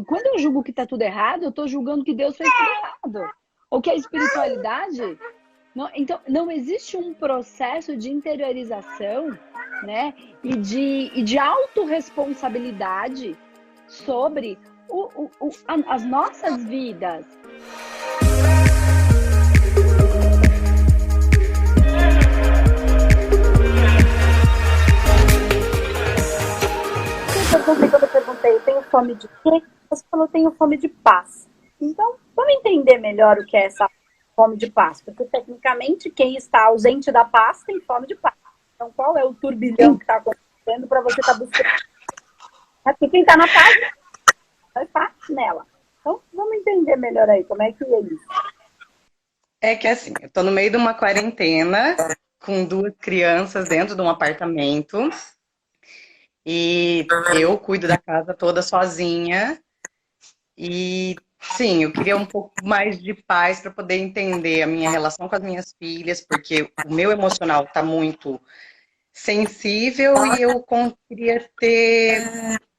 quando eu julgo que está tudo errado, eu estou julgando que Deus fez tudo errado. Ou que a espiritualidade... Não, então, não existe um processo de interiorização, né? E de autorresponsabilidade sobre as nossas vidas. Quando eu perguntei, eu tenho fome de quê? Você falou, tenho fome de paz. Então, vamos entender melhor o que é essa fome de paz. Porque, tecnicamente, quem está ausente da paz tem fome de paz. Então, qual é o turbilhão que está acontecendo para você estar buscando? Porque quem está na paz, vai estar nela. Então, vamos entender melhor aí como é que é isso. É que assim, eu tô no meio de uma quarentena, com 2 crianças dentro de um apartamento. E eu cuido da casa toda sozinha. E sim, eu queria um pouco mais de paz para poder entender a minha relação com as minhas filhas, porque o meu emocional está muito sensível e eu queria ter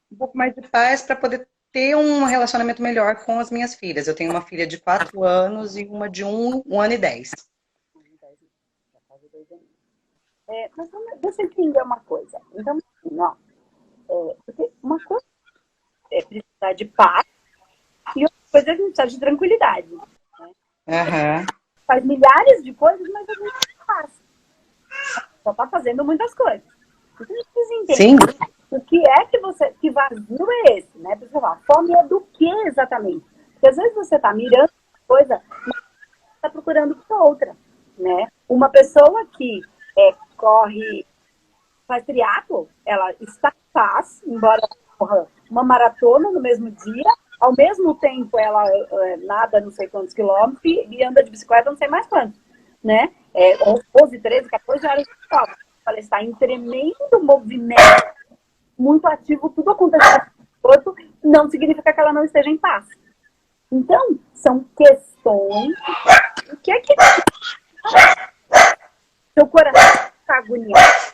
um pouco mais de paz para poder ter um relacionamento melhor com as minhas filhas. Eu tenho uma filha de 4 anos e uma de 1 ano e 10. Mas deixa eu entender uma coisa. Então, assim, ó, porque uma coisa é precisar de paz e outra coisa é a gente precisar de tranquilidade. Né? Aham. Faz milhares de coisas, mas a gente não faz. Só está fazendo muitas coisas. Então a gente precisa entender Sim. o que é que vazio é esse, né? Porque a fome é do que exatamente? Porque às vezes você está mirando uma coisa, mas está procurando por outra, né? Uma pessoa que faz triatlo, ela está em paz, embora ela corra uma maratona no mesmo dia, ao mesmo tempo ela nada não sei quantos quilômetros e anda de bicicleta não sei mais quantos, né? 12, 13, 14 horas de prova. Ela está em tremendo movimento, muito ativo, tudo acontecendo no corpo, não significa que ela não esteja em paz. Então, são questões. O que é que seu coração está agoniado?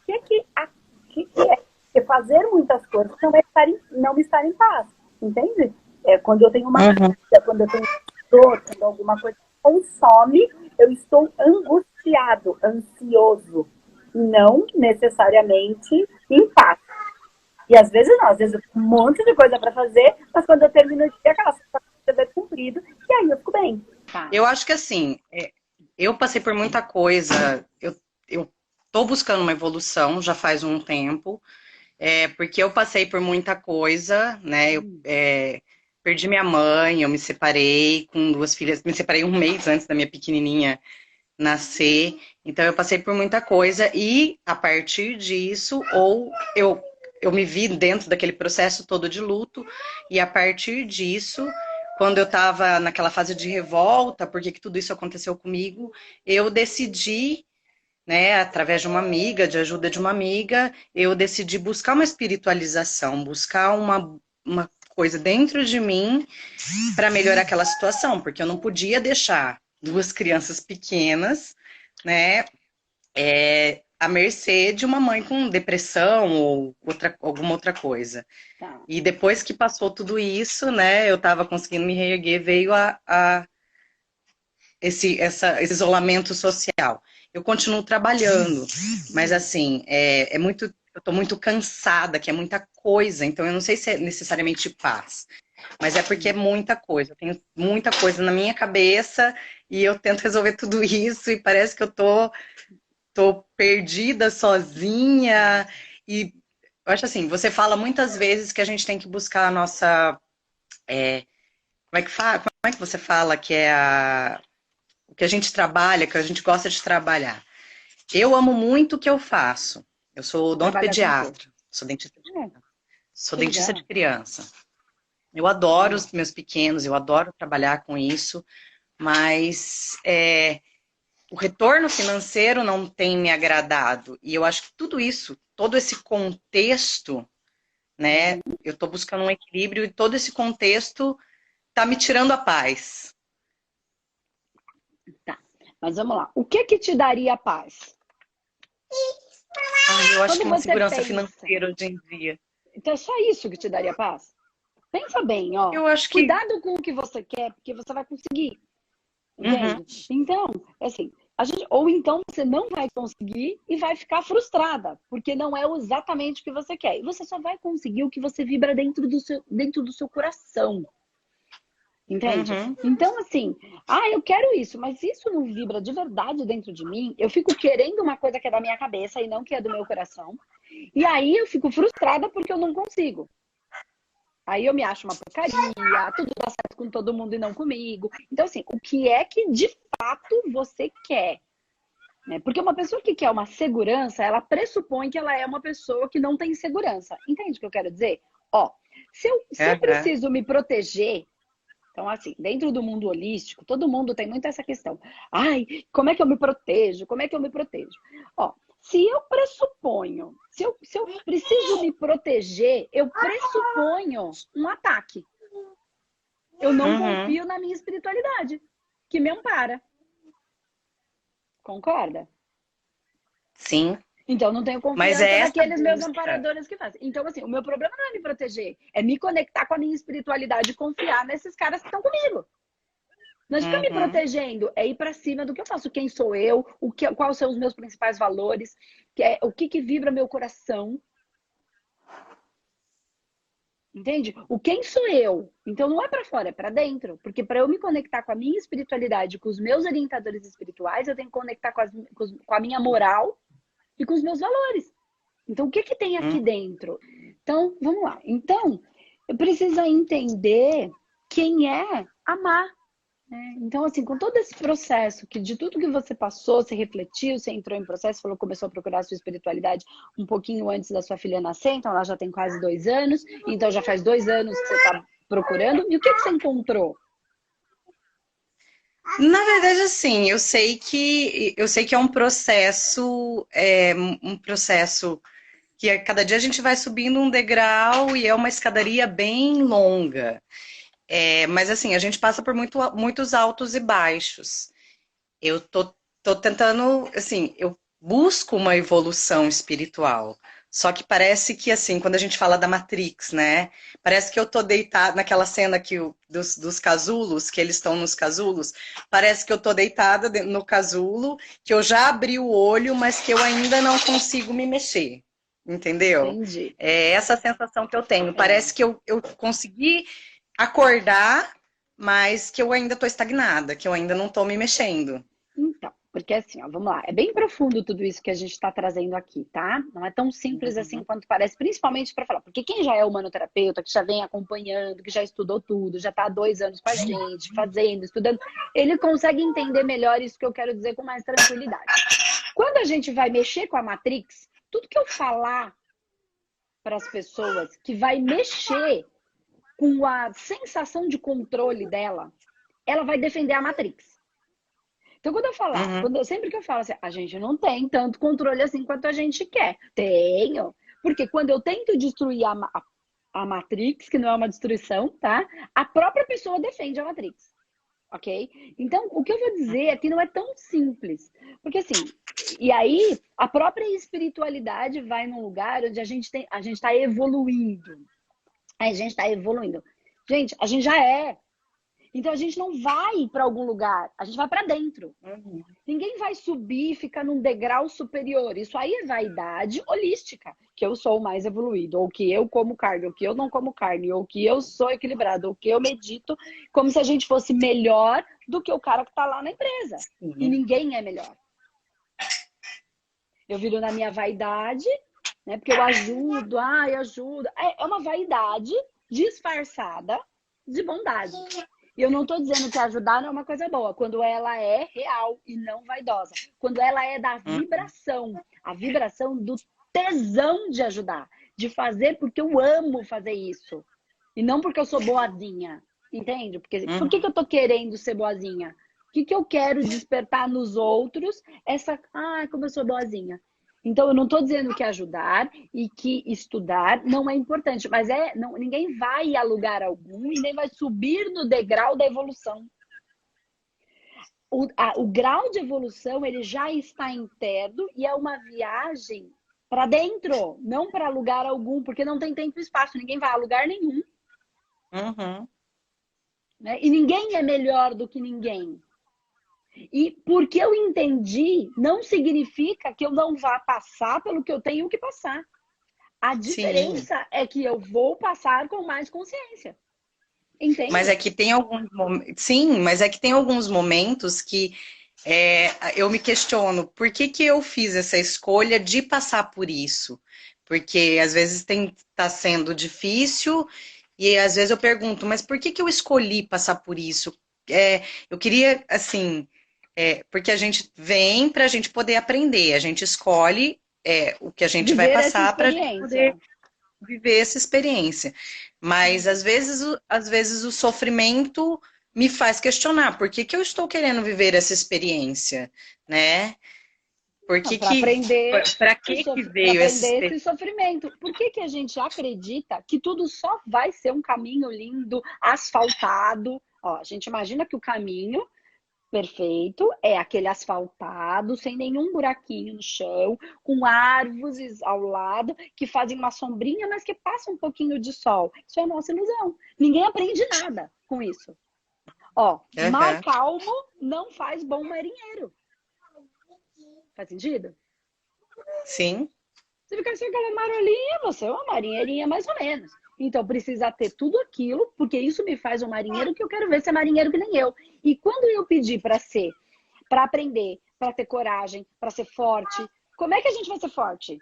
O que é? Porque fazer muitas coisas não estar em paz, entende? Quando eu tenho uma dúvida, quando eu tenho dor, quando alguma coisa consome, eu estou angustiado, ansioso, não necessariamente em paz. E às vezes não, às vezes eu tenho um monte de coisa para fazer, mas quando eu termino o dia, aquela coisa cumprido, e aí eu fico bem. Eu acho que assim, eu passei por muita coisa, eu tô buscando uma evolução já faz um tempo, porque eu passei por muita coisa, né? Eu perdi minha mãe, eu me separei com 2 filhas, me separei um mês antes da minha pequenininha nascer, então eu passei por muita coisa e a partir disso, ou eu me vi dentro daquele processo todo de luto, e a partir disso, quando eu estava naquela fase de revolta, porque que tudo isso aconteceu comigo, eu decidi, né, através de uma amiga, de ajuda de uma amiga, eu decidi buscar uma espiritualização, buscar uma coisa dentro de mim para melhorar aquela situação, porque eu não podia deixar 2 crianças pequenas, né, à mercê de uma mãe com depressão ou alguma outra coisa. Tá. E depois que passou tudo isso, né, eu estava conseguindo me reerguer, veio esse isolamento social. Eu continuo trabalhando, mas assim, eu tô muito cansada, que é muita coisa, então eu não sei se é necessariamente paz, mas é porque é muita coisa, eu tenho muita coisa na minha cabeça e eu tento resolver tudo isso e parece que eu tô perdida sozinha. E eu acho assim, você fala muitas vezes que a gente tem que buscar a nossa, como é que você fala que é o que a gente trabalha, que a gente gosta de trabalhar. Eu amo muito o que eu faço. Eu sou odontopediatra, sou dentista de criança. Eu adoro os meus pequenos, eu adoro trabalhar com isso, mas o retorno financeiro não tem me agradado. E eu acho que tudo isso, todo esse contexto, né? Eu estou buscando um equilíbrio e todo esse contexto está me tirando a paz. Tá. Mas vamos lá. O que te daria paz? Eu acho Quando que uma você segurança pensa... financeira hoje em dia. Então é só isso que te daria paz? Pensa bem, ó. Eu acho que... Cuidado com o que você quer, porque você vai conseguir. Entende? Então, assim, ou então você não vai conseguir e vai ficar frustrada, porque não é exatamente o que você quer. E você só vai conseguir o que você vibra dentro do seu coração. Entende? Então, assim, eu quero isso, mas isso não vibra de verdade dentro de mim. Eu fico querendo uma coisa que é da minha cabeça e não que é do meu coração. E aí eu fico frustrada porque eu não consigo. Aí eu me acho uma porcaria, tudo dá certo com todo mundo e não comigo. Então, assim, o que é que de fato você quer? Né? Porque uma pessoa que quer uma segurança, ela pressupõe que ela é uma pessoa que não tem segurança. Entende o que eu quero dizer? Ó, se eu preciso me proteger, então, assim, dentro do mundo holístico, todo mundo tem muito essa questão. Ai, como é que eu me protejo? Como é que eu me protejo? Ó, se eu pressuponho, se eu preciso me proteger, eu pressuponho um ataque. Eu não confio na minha espiritualidade, que me ampara. Concorda? Sim. Então, não tenho confiança naqueles meus amparadores que fazem. Então, assim, o meu problema não é me proteger, é me conectar com a minha espiritualidade e confiar nesses caras que estão comigo. Não fica me protegendo, é ir para cima do que eu faço, quem sou eu, quais são os meus principais valores, o que vibra meu coração. Entende? O quem sou eu. Então não é para fora, é para dentro. Porque para eu me conectar com a minha espiritualidade, com os meus orientadores espirituais, eu tenho que conectar com a minha moral e com os meus valores. Então o que tem aqui dentro? Então, vamos lá. Então, eu preciso entender quem é amar. Então, assim, com todo esse processo, de tudo que você passou, você refletiu, você entrou em processo, falou, começou a procurar a sua espiritualidade um pouquinho antes da sua filha nascer, então ela já tem quase 2 anos, então já faz 2 anos que você está procurando. E o que você encontrou? Na verdade, assim, eu sei que é um processo que a cada dia a gente vai subindo um degrau e é uma escadaria bem longa. Mas assim, a gente passa por muitos altos e baixos. Eu tô tentando, assim, eu busco uma evolução espiritual. Só que parece que, assim, quando a gente fala da Matrix, né? Parece que eu tô deitada naquela cena dos casulos, que eles estão nos casulos. Parece que eu tô deitada no casulo, que eu já abri o olho, mas que eu ainda não consigo me mexer. Entendeu? Entendi. É essa sensação que eu tenho. Parece que eu consegui acordar, mas que eu ainda tô estagnada, que eu ainda não tô me mexendo. Então, porque assim, ó, vamos lá, é bem profundo tudo isso que a gente está trazendo aqui, tá? Não é tão simples assim quanto parece, principalmente para falar, porque quem já é humanoterapeuta, que já vem acompanhando, que já estudou tudo, já está há 2 anos com a gente, fazendo, estudando, ele consegue entender melhor isso que eu quero dizer com mais tranquilidade. Quando a gente vai mexer com a Matrix, tudo que eu falar para as pessoas que vai mexer com a sensação de controle dela, ela vai defender a Matrix. Então, quando eu falar, sempre que eu falo assim, a gente não tem tanto controle assim quanto a gente quer. Tenho. Porque quando eu tento destruir a Matrix, que não é uma destruição, tá? A própria pessoa defende a Matrix. Ok? Então, o que eu vou dizer é que não é tão simples. Porque assim, e aí a própria espiritualidade vai num lugar onde a gente está evoluindo. A gente está evoluindo. Gente, a gente já é. Então a gente não vai para algum lugar, a gente vai para dentro. Ninguém vai subir e ficar num degrau superior. Isso aí é vaidade holística, que eu sou o mais evoluído, ou que eu como carne, ou que eu não como carne, ou que eu sou equilibrado, ou que eu medito, como se a gente fosse melhor do que o cara que está lá na empresa. E ninguém é melhor. Eu viro na minha vaidade, né? Porque eu ajudo, ajudo. É uma vaidade disfarçada de bondade. E eu não estou dizendo que ajudar não é uma coisa boa, quando ela é real e não vaidosa. Quando ela é da vibração, a vibração do tesão de ajudar, de fazer porque eu amo fazer isso. E não porque eu sou boazinha, entende? Porque, por que eu estou querendo ser boazinha? O que eu quero despertar nos outros? Como eu sou boazinha. Então, eu não estou dizendo que ajudar e que estudar não é importante, mas ninguém vai a lugar algum e nem vai subir no degrau da evolução. O grau de evolução, ele já está interno e é uma viagem para dentro, não para lugar algum, porque não tem tempo e espaço, ninguém vai a lugar nenhum. Uhum. Né? E ninguém é melhor do que ninguém. E porque eu entendi, não significa que eu não vá passar pelo que eu tenho que passar. A Sim. diferença é que eu vou passar com mais consciência. Mas Entende? é que tem alguns momentos. Sim, mas é que tem alguns momentos que eu me questiono por que que eu fiz essa escolha de passar por isso. Porque às vezes tá sendo difícil, e às vezes eu pergunto, mas por que que eu escolhi passar por isso? Eu queria, assim, porque a gente vem para a gente poder aprender, a gente escolhe o que a gente vai Viver essa passar para a gente poder experiência. viver essa experiência. Mas às vezes o sofrimento me faz questionar por que que eu estou querendo viver essa experiência, né? Por que Para que, aprender, para que para veio essa aprender experiência? esse sofrimento. Por que que a gente acredita que tudo só vai ser um caminho lindo, asfaltado? Ó, a gente imagina que o caminho perfeito é aquele asfaltado, sem nenhum buraquinho no chão, com árvores ao lado que fazem uma sombrinha, mas que passa um pouquinho de sol. Isso é a nossa ilusão. Ninguém aprende nada com isso. Ó, mar Uhum. calmo não faz bom marinheiro. Faz sentido? Sim. Você fica assim, aquela marolinha, você é uma marinheirinha mais ou menos. Então precisa ter tudo aquilo, porque isso me faz um marinheiro que eu quero ver ser marinheiro que nem eu. E quando eu pedir para ser, para aprender, para ter coragem, para ser forte, como é que a gente vai ser forte?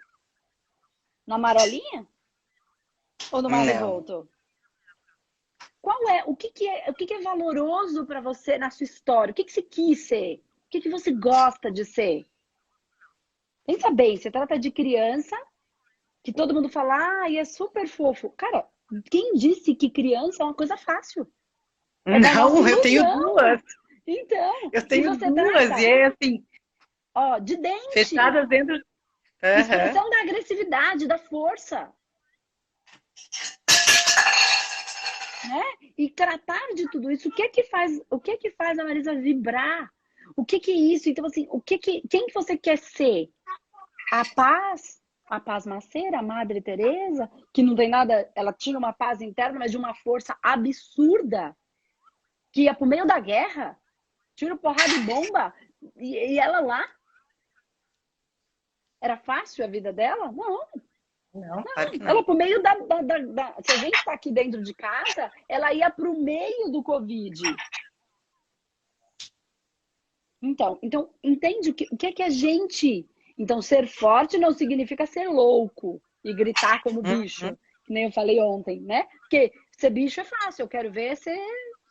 Na marolinha ou no mar Não. revolto? Qual é, o que é valoroso para você na sua história? O que você quis ser? O que você gosta de ser? Pensa bem, você trata de criança que todo mundo fala, ah, e é super fofo. Cara, quem disse que criança é uma coisa fácil? É da nossa Não, eu tenho ilusão. duas. Então, Eu e tenho você duas, e trata, é assim, ó, de dente, fechadas dentro. Aham. expressão da agressividade, da força, né? E tratar de tudo isso, o que que faz a Marisa vibrar? O que é isso? Então assim, quem que você quer ser? A paz maceira, a Madre Teresa, que não tem nada, ela tinha uma paz interna, mas de uma força absurda, que ia pro meio da guerra, tiro, porrada e bomba, e ela lá, era fácil a vida dela? Não, Não, claro que ela não. pro meio se a gente tá aqui dentro de casa, ela ia pro meio do Covid. Então entende o que é que a gente... Então, ser forte não significa ser louco e gritar como Uhum. bicho, que nem eu falei ontem, né? Porque ser bicho é fácil, eu quero ver ser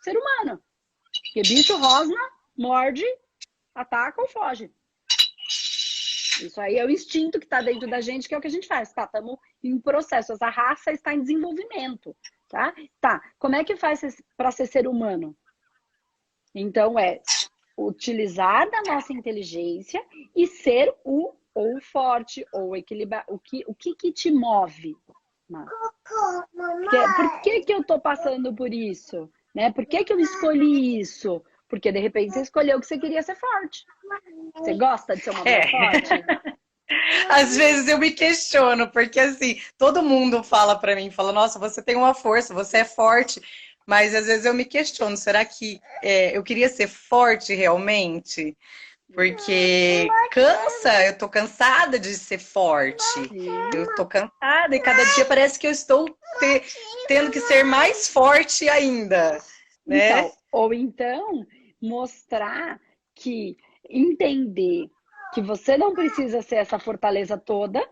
humano. Porque bicho rosna, morde, ataca ou foge. Isso aí é o instinto que está dentro da gente, que é o que a gente faz. Tá, estamos em processo, essa raça está em desenvolvimento, tá? Tá, como é que faz para ser humano? Então, utilizar da nossa inteligência e ser o ou forte ou equilibrar. O que te move? Por que eu tô passando por isso? Né? Por que eu escolhi isso? Porque de repente você escolheu que você queria ser forte. Você gosta de ser uma É. mulher forte? Às vezes eu me questiono, porque assim, todo mundo fala pra mim, fala, nossa, você tem uma força, você é forte, mas às vezes eu me questiono, será que eu queria ser forte realmente? Porque cansa, eu tô cansada de ser forte. Sim. Eu tô cansada e cada dia parece que eu estou tendo que ser mais forte ainda, né? Ou então mostrar que entender que você não precisa ser essa fortaleza toda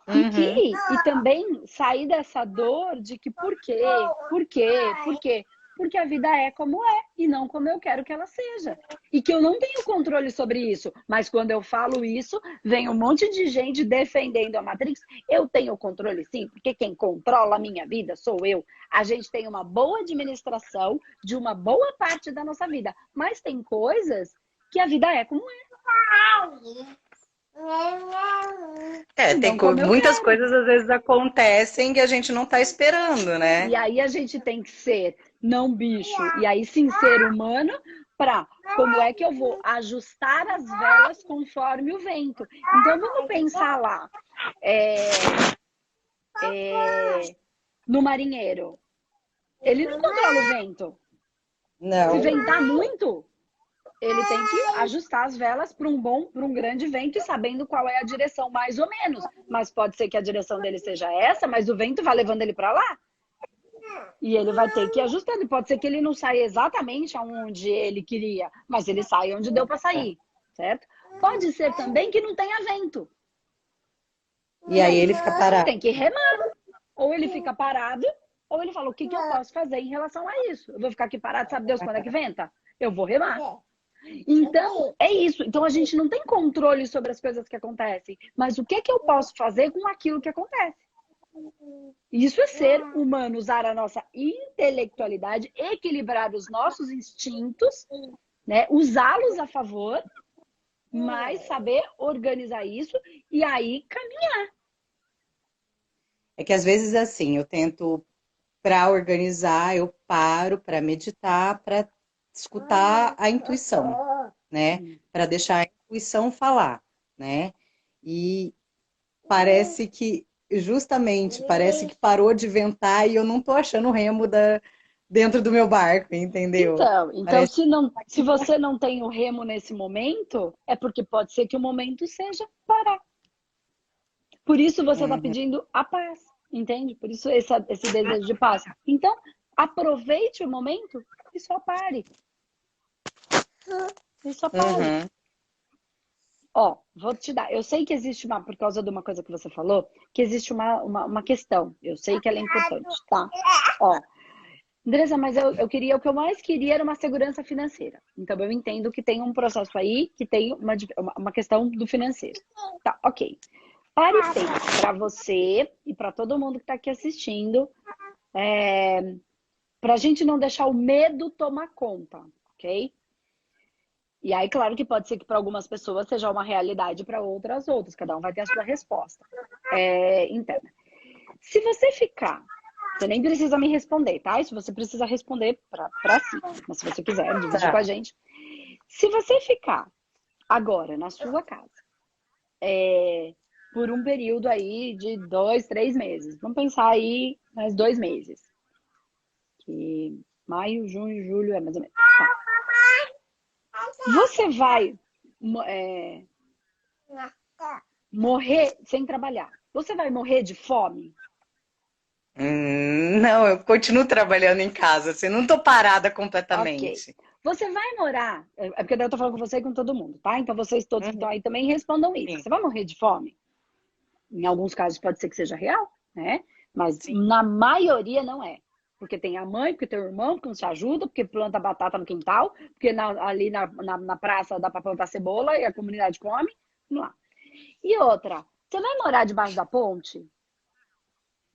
Uhum. e também sair dessa dor de que por quê? Por quê? Por quê? Porque a vida é como é e não como eu quero que ela seja. E que eu não tenho controle sobre isso. Mas quando eu falo isso, vem um monte de gente defendendo a Matrix. Eu tenho controle sim, porque quem controla a minha vida sou eu. A gente tem uma boa administração de uma boa parte da nossa vida. Mas tem coisas que a vida é como é. E Tem não como eu muitas quero. coisas às vezes acontecem que a gente não tá esperando, né? E aí a gente tem que ser não bicho, e aí sim ser humano, para como é que eu vou ajustar as velas conforme o vento. Então vamos pensar lá no marinheiro. Ele não controla o vento. Não. Se ventar muito, ele tem que ajustar as velas para um grande vento e sabendo qual é a direção, mais ou menos. Mas pode ser que a direção dele seja essa, mas o vento vai levando ele para lá. E ele vai ter que ir ajustando. E pode ser que ele não saia exatamente aonde ele queria, mas ele sai onde deu para sair, certo? Pode ser também que não tenha vento. E aí ele fica parado. Tem que remar. Ou ele fica parado, ou ele fala, o que eu posso fazer em relação a isso? Eu vou ficar aqui parado, sabe Deus quando é que venta? Eu vou remar. Então, é isso. Então, a gente não tem controle sobre as coisas que acontecem. Mas o que eu posso fazer com aquilo que acontece? Isso é ser humano, usar a nossa intelectualidade, equilibrar os nossos instintos, né? Usá-los a favor, mas saber organizar isso e aí caminhar. É que às vezes assim, eu tento, para organizar, eu paro para meditar, para escutar a intuição, né? Para deixar a intuição falar, né? E parece que, justamente, parece que parou de ventar e eu não tô achando o remo dentro do meu barco, entendeu? Então Parece... se você não tem o remo nesse momento, é porque pode ser que o momento seja parar. Por isso você está pedindo a paz, entende? Por isso esse desejo de paz. Então, aproveite o momento e só pare. E só pare. Ó, vou te dar. Eu sei que existe por causa de uma coisa que você falou, que existe uma questão. Eu sei que ela é importante, tá? Ó, Andressa, mas o que eu mais queria era uma segurança financeira. Então, eu entendo que tem um processo aí que tem uma questão do financeiro. Tá, ok. Pare e pense para você e para todo mundo que está aqui assistindo, para a gente não deixar o medo tomar conta, ok? E aí, claro que pode ser que para algumas pessoas seja uma realidade, para outras. Cada um vai ter a sua resposta interna. Se você ficar, você nem precisa me responder, tá? Isso você precisa responder para si. Mas se você quiser dividir com a gente. Se você ficar agora na sua casa, por um período aí de 2, 3 meses. Vamos pensar aí mais 2 meses. Que maio, junho, julho é mais ou menos. Tá. Você vai morrer sem trabalhar. Você vai morrer de fome? Não, eu continuo trabalhando em casa, assim, não tô parada completamente. Ok. Você vai morar, porque daí eu tô falando com você e com todo mundo, tá? Então vocês todos que estão aí também respondam isso. Sim. Você vai morrer de fome? Em alguns casos pode ser que seja real, né? Mas Sim. na maioria não é. Porque tem a mãe, porque tem o irmão, porque não se ajuda, porque planta batata no quintal, porque ali na praça dá pra plantar cebola e a comunidade come. Vamos lá. E outra, você vai morar debaixo da ponte?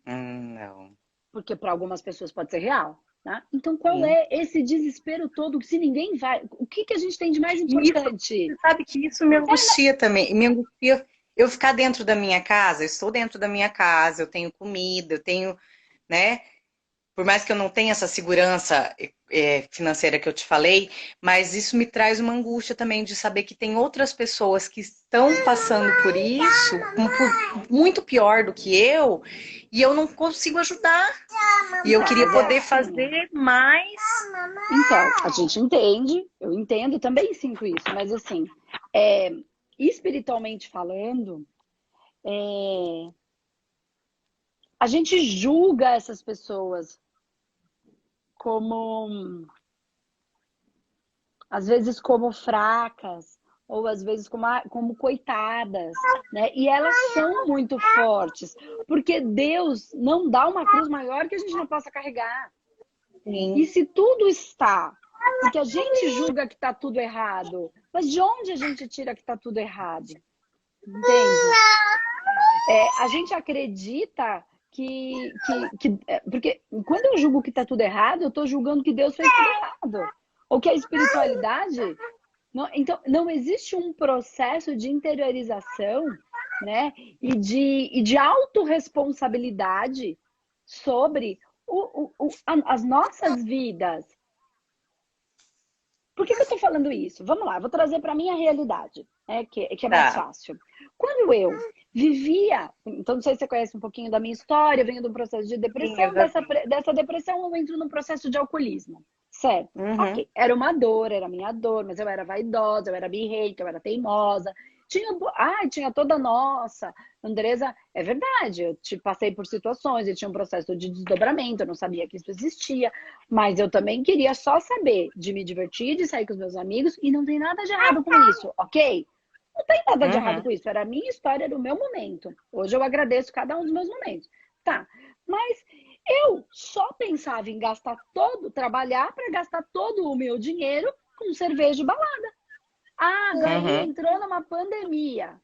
Não. Porque para algumas pessoas pode ser real. Tá? Então, qual é esse desespero todo? Se ninguém vai, o que a gente tem de mais importante? Isso, sabe que isso me angustia também. Me angustia eu ficar dentro da minha casa. Eu estou dentro da minha casa, eu tenho comida, eu tenho, né? Por mais que eu não tenha essa segurança financeira que eu te falei, mas isso me traz uma angústia também de saber que tem outras pessoas que estão passando por isso, muito pior do que eu, e eu não consigo ajudar. E eu queria poder fazer mais. Então, a gente entende, eu entendo, também sinto isso, mas assim, espiritualmente falando, a gente julga essas pessoas como, às vezes, como fracas, ou às vezes como coitadas, né? E elas são muito fortes, porque Deus não dá uma cruz maior que a gente não possa carregar. Sim. E se tudo está, porque a gente julga que está tudo errado, mas de onde a gente tira que está tudo errado? Entende? A gente acredita porque quando eu julgo que está tudo errado, eu estou julgando que Deus fez tudo errado. Ou que a espiritualidade... Então, não existe um processo de interiorização, né? E de autorresponsabilidade sobre as nossas vidas. Por que eu estou falando isso? Vamos lá, vou trazer para a minha realidade, que é mais fácil. Quando eu vivia. Então, não sei se você conhece um pouquinho da minha história, eu venho de um processo de depressão, dessa depressão eu entro num processo de alcoolismo. Certo? Ok, era uma dor, era minha dor, mas eu era vaidosa, eu era birrenta, eu era teimosa. Tinha toda nossa, Andresa, é verdade, eu passei por situações, eu tinha um processo de desdobramento, eu não sabia que isso existia, mas eu também queria só saber de me divertir, de sair com os meus amigos, e não tem nada de errado com isso, ok? Não tem nada de errado com isso, era a minha história, era o meu momento. Hoje eu agradeço cada um dos meus momentos. Tá, mas eu só pensava em trabalhar para gastar todo o meu dinheiro com cerveja e balada. Daí entrou numa pandemia.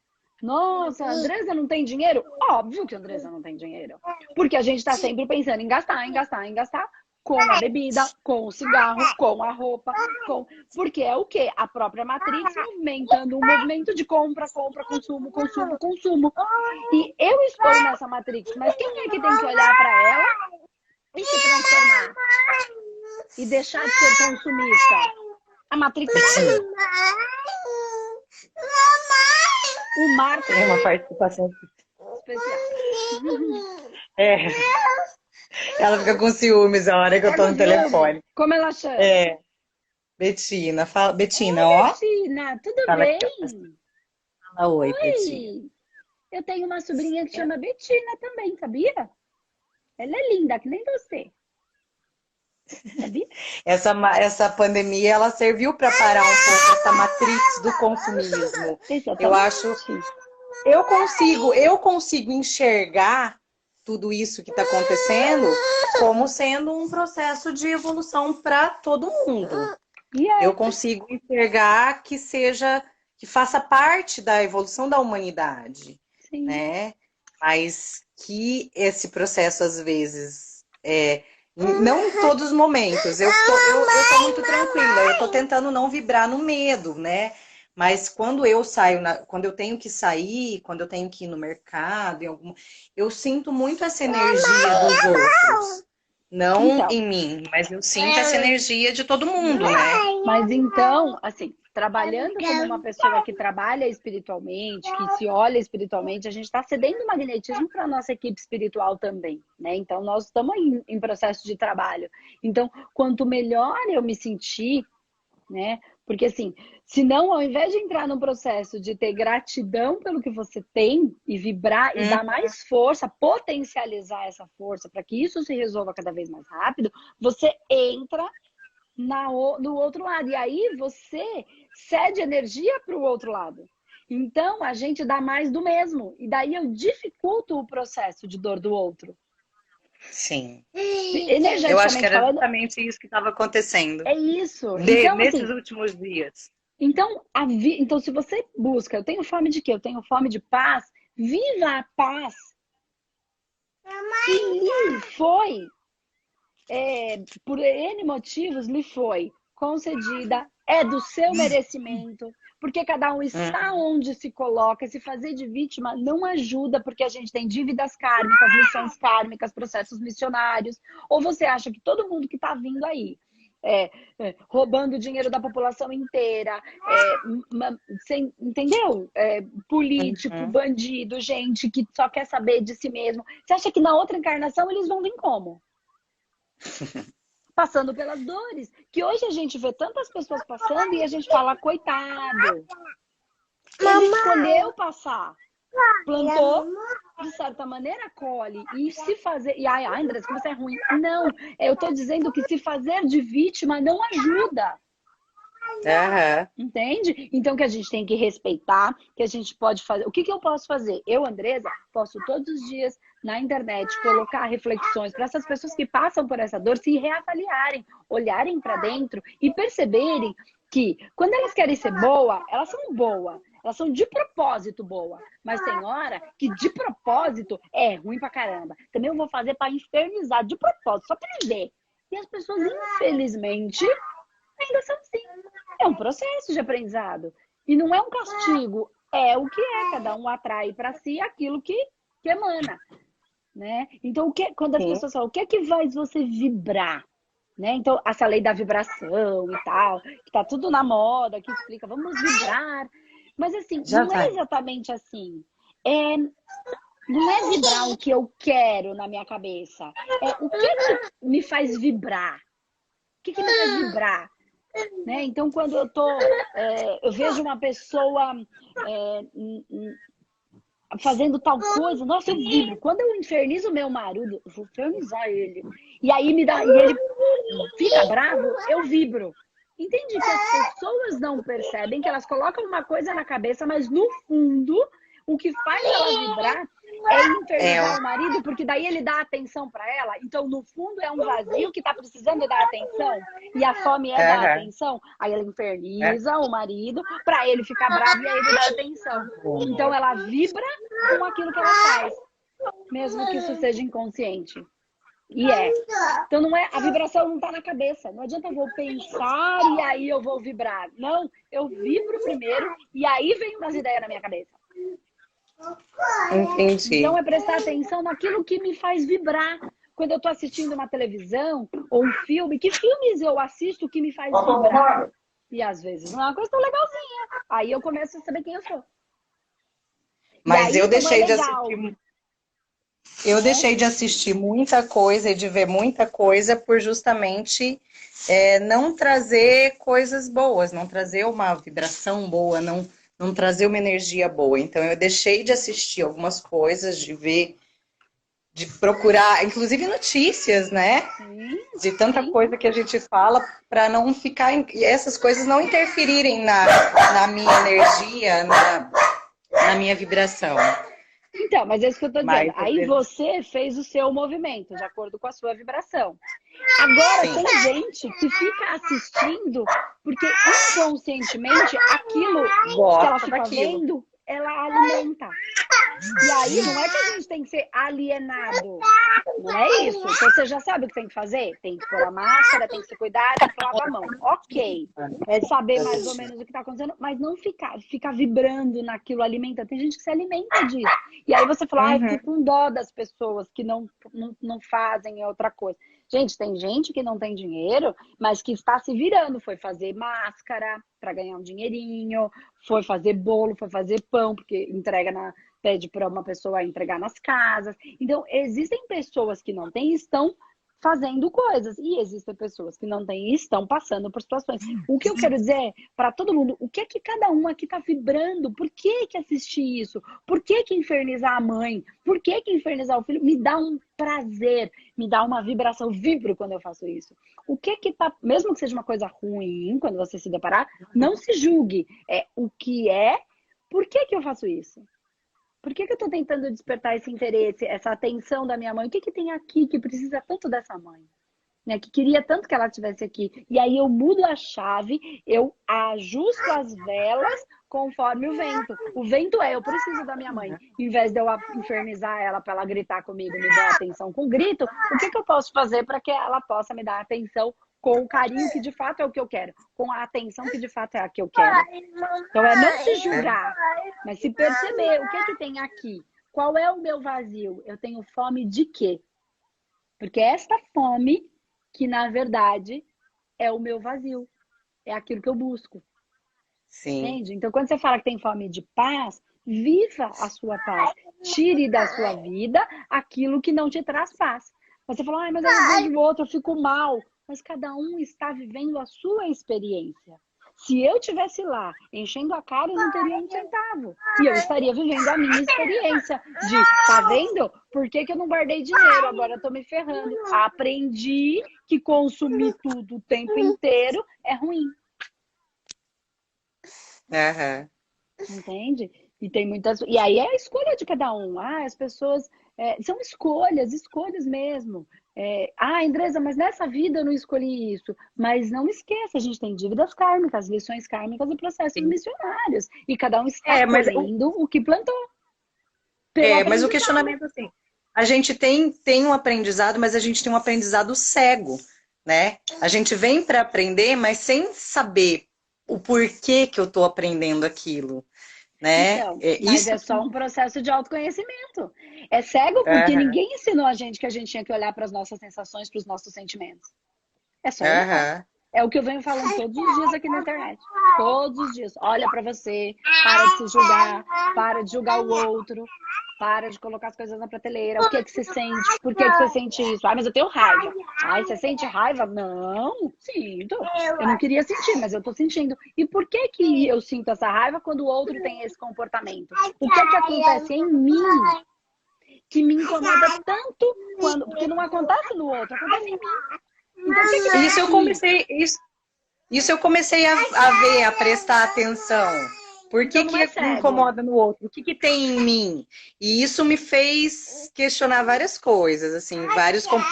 Nossa, a Andresa não tem dinheiro? Óbvio que a Andresa não tem dinheiro. Porque a gente está sempre pensando em gastar, em gastar, em gastar com a bebida, com o cigarro, com a roupa, porque é o quê? A própria Matrix movimentando um movimento de compra, compra, consumo, consumo, consumo. E eu estou nessa Matrix, mas quem é que tem que olhar para ela e se transformar? E deixar de ser consumista? A Matrix. O Marco tem uma participação especial. Ela fica com ciúmes a hora que eu tô no telefone. Como ela chama? Betina. Fala, Betina, ó. Betina, tudo Fala bem? Fala oi, Betina. Eu tenho uma sobrinha que chama Betina também, sabia? Ela é linda, que nem você. Sabia? Essa pandemia, ela serviu para parar um pouco essa matrix do consumismo. Exatamente. Eu acho que eu consigo enxergar tudo isso que está acontecendo como sendo um processo de evolução para todo mundo. Eu consigo enxergar que faça parte da evolução da humanidade, Sim. né? Mas que esse processo às vezes não em todos os momentos. Eu tô muito tranquila, eu tô tentando não vibrar no medo, né? Mas quando eu saio, quando eu tenho que sair, quando eu tenho que ir no mercado, eu sinto muito essa energia dos outros. Não em mim, mas eu sinto essa energia de todo mundo, né? Mas então, assim, trabalhando como uma pessoa que trabalha espiritualmente, que se olha espiritualmente, a gente está cedendo magnetismo para a nossa equipe espiritual também, né? Então, nós estamos em processo de trabalho. Então, quanto melhor eu me sentir, né? Porque assim, se não, ao invés de entrar num processo de ter gratidão pelo que você tem e vibrar e dar mais força, potencializar essa força para que isso se resolva cada vez mais rápido, você entra no outro lado. E aí você cede energia para o outro lado. Então, a gente dá mais do mesmo. E daí eu dificulto o processo de dor do outro. Sim. Energeticamente eu acho que era falando, justamente isso que estava acontecendo. É isso. Nesses assim, últimos dias. Então, se você busca, eu tenho fome de quê? Eu tenho fome de paz. Viva a paz. Se lhe foi, por N motivos, lhe foi concedida, é do seu merecimento, porque cada um está onde se coloca. Se fazer de vítima não ajuda, porque a gente tem dívidas kármicas, lições kármicas, processos missionários. Ou você acha que todo mundo que está vindo aí, roubando o dinheiro da população inteira, entendeu? Político, bandido, gente que só quer saber de si mesmo. Você acha que na outra encarnação eles vão vir como? Passando pelas dores, que hoje a gente vê tantas pessoas passando e a gente fala, coitado, ele escolheu passar, plantou, de certa maneira colhe, e se fazer, André, como você é ruim. Não, eu tô dizendo que se fazer de vítima não ajuda. Entende? Então que a gente tem que respeitar, que a gente pode fazer. O que eu posso fazer? Eu, Andresa, posso todos os dias na internet colocar reflexões para essas pessoas que passam por essa dor se reavaliarem, olharem para dentro e perceberem que quando elas querem ser boa, elas são boas. Elas são de propósito boa, mas tem hora que de propósito é ruim pra caramba. Também eu vou fazer para infernizar de propósito, só pra ver. E as pessoas, infelizmente, ainda são assim. É um processo de aprendizado. E não é um castigo, é o que é. Cada um atrai para si aquilo que emana. Né? Então, quando as pessoas falam, o que é que faz você vibrar? Né? Então, essa lei da vibração e tal, que tá tudo na moda, que explica, vamos vibrar. Mas assim, não é exatamente assim. é, não é vibrar o que eu quero na minha cabeça. É o que me faz vibrar. O que me faz vibrar? Né? Então, quando eu vejo uma pessoa fazendo tal coisa, nossa, eu vibro. Quando eu infernizo meu marido, eu vou infernizar ele. E aí e ele fica bravo, eu vibro. Entende que as pessoas não percebem que elas colocam uma coisa na cabeça, mas no fundo, o que faz ela vibrar é infernizar o marido, porque daí ele dá atenção para ela. Então, no fundo, é um vazio que tá precisando dar atenção. E a fome é dar atenção. Aí ela inferniza o marido para ele ficar bravo e aí ele dá atenção. Então, ela vibra com aquilo que ela faz, mesmo que isso seja inconsciente. E então não é, a vibração não tá na cabeça. Não adianta eu vou pensar e aí eu vou vibrar. Não, eu vibro primeiro e aí vem umas ideias na minha cabeça. Entendi. Então é prestar atenção naquilo que me faz vibrar. Quando eu tô assistindo uma televisão ou um filme, que filmes eu assisto que me faz vibrar? E às vezes não é uma coisa tão legalzinha. Aí eu começo a saber quem eu sou. Mas eu deixei de assistir. Eu deixei de assistir muita coisa e de ver muita coisa por justamente não trazer coisas boas, não trazer uma vibração boa, não trazer uma energia boa. Então eu deixei de assistir algumas coisas, de ver, de procurar, inclusive notícias, né? De tanta coisa que a gente fala, para não ficar, essas coisas não interferirem na minha energia, na minha vibração. Então, mas é isso que eu tô dizendo. Aí você fez o seu movimento, de acordo com a sua vibração. Agora, tem gente que fica assistindo, porque inconscientemente aquilo que ela fica vendo, ela alimenta. E aí, não é que a gente tem que ser alienado. Não é isso. Então, você já sabe o que tem que fazer? Tem que pôr a máscara, tem que se cuidar, tem que lavar a mão. Ok. É saber mais ou menos o que está acontecendo, mas não ficar vibrando naquilo, alimenta. Tem gente que se alimenta disso. E aí você fala, eu fico com dó das pessoas que não fazem outra coisa. Gente, tem gente que não tem dinheiro, mas que está se virando. Foi fazer máscara para ganhar um dinheirinho, foi fazer bolo, foi fazer pão, porque pede para uma pessoa entregar nas casas. Então, existem pessoas que não têm e estão fazendo coisas. E existem pessoas que não têm e estão passando por situações. O que eu quero dizer para todo mundo, o que é que cada um aqui está vibrando? Por que assistir isso? Por que infernizar a mãe? Por que infernizar o filho? Me dá um prazer, me dá uma vibração. Eu vibro quando eu faço isso. O que tá, mesmo que seja uma coisa ruim, quando você se deparar, não se julgue. O que por que eu faço isso? Por que eu estou tentando despertar esse interesse, essa atenção da minha mãe? O que tem aqui que precisa tanto dessa mãe? Né? Que queria tanto que ela estivesse aqui. E aí eu mudo a chave, eu ajusto as velas conforme o vento. O vento eu preciso da minha mãe. Em vez de eu infernizar ela para ela gritar comigo, me dar atenção com grito, o que eu posso fazer para que ela possa me dar atenção com o carinho que de fato é o que eu quero, com a atenção que de fato é a que eu quero. Então não se julgar, mas se perceber o que tem aqui. Qual é o meu vazio? Eu tenho fome de quê? Porque esta fome que na verdade é o meu vazio, é aquilo que eu busco. Sim. Entende? Então quando você fala que tem fome de paz, viva a sua paz. Tire da sua vida aquilo que não te traz paz. Você fala, mas eu vejo o outro, eu fico mal. Mas cada um está vivendo a sua experiência. Se eu tivesse lá enchendo a cara, eu não teria um centavo. E eu estaria vivendo a minha experiência de, tá vendo? Por que eu não guardei dinheiro? Agora eu tô me ferrando. Aprendi que consumir tudo o tempo inteiro é ruim. Entende? E tem muitas. E aí é a escolha de cada um. As pessoas. São escolhas mesmo. Andresa, mas nessa vida eu não escolhi isso. Mas não esqueça, a gente tem dívidas kármicas, lições kármicas e processos missionários. E cada um está colhendo o que plantou. Mas o questionamento assim, a gente tem um aprendizado, mas a gente tem um aprendizado cego, né? A gente vem para aprender, mas sem saber o porquê que eu estou aprendendo aquilo. Né? Então, mas é só um processo de autoconhecimento. É cego porque ninguém ensinou a gente que a gente tinha que olhar para as nossas sensações, para os nossos sentimentos. É só olhar. É o que eu venho falando todos os dias aqui na internet. Todos os dias. Olha pra você, para de se julgar, para de julgar o outro, para de colocar as coisas na prateleira. O que é que você sente? Por que é que você sente isso? Ah, mas eu tenho raiva. Ai, você sente raiva? Não, sinto. Eu não queria sentir, mas eu tô sentindo. E por que que eu sinto essa raiva quando o outro tem esse comportamento? O que é que acontece em mim que me incomoda tanto quando... Porque não acontece no outro, acontece em mim. Então, o que que Isso eu comecei a ver, a prestar atenção. Por que Então, não é que me cego. incomoda no outro? O que que tem em mim? E isso me fez questionar várias coisas, assim,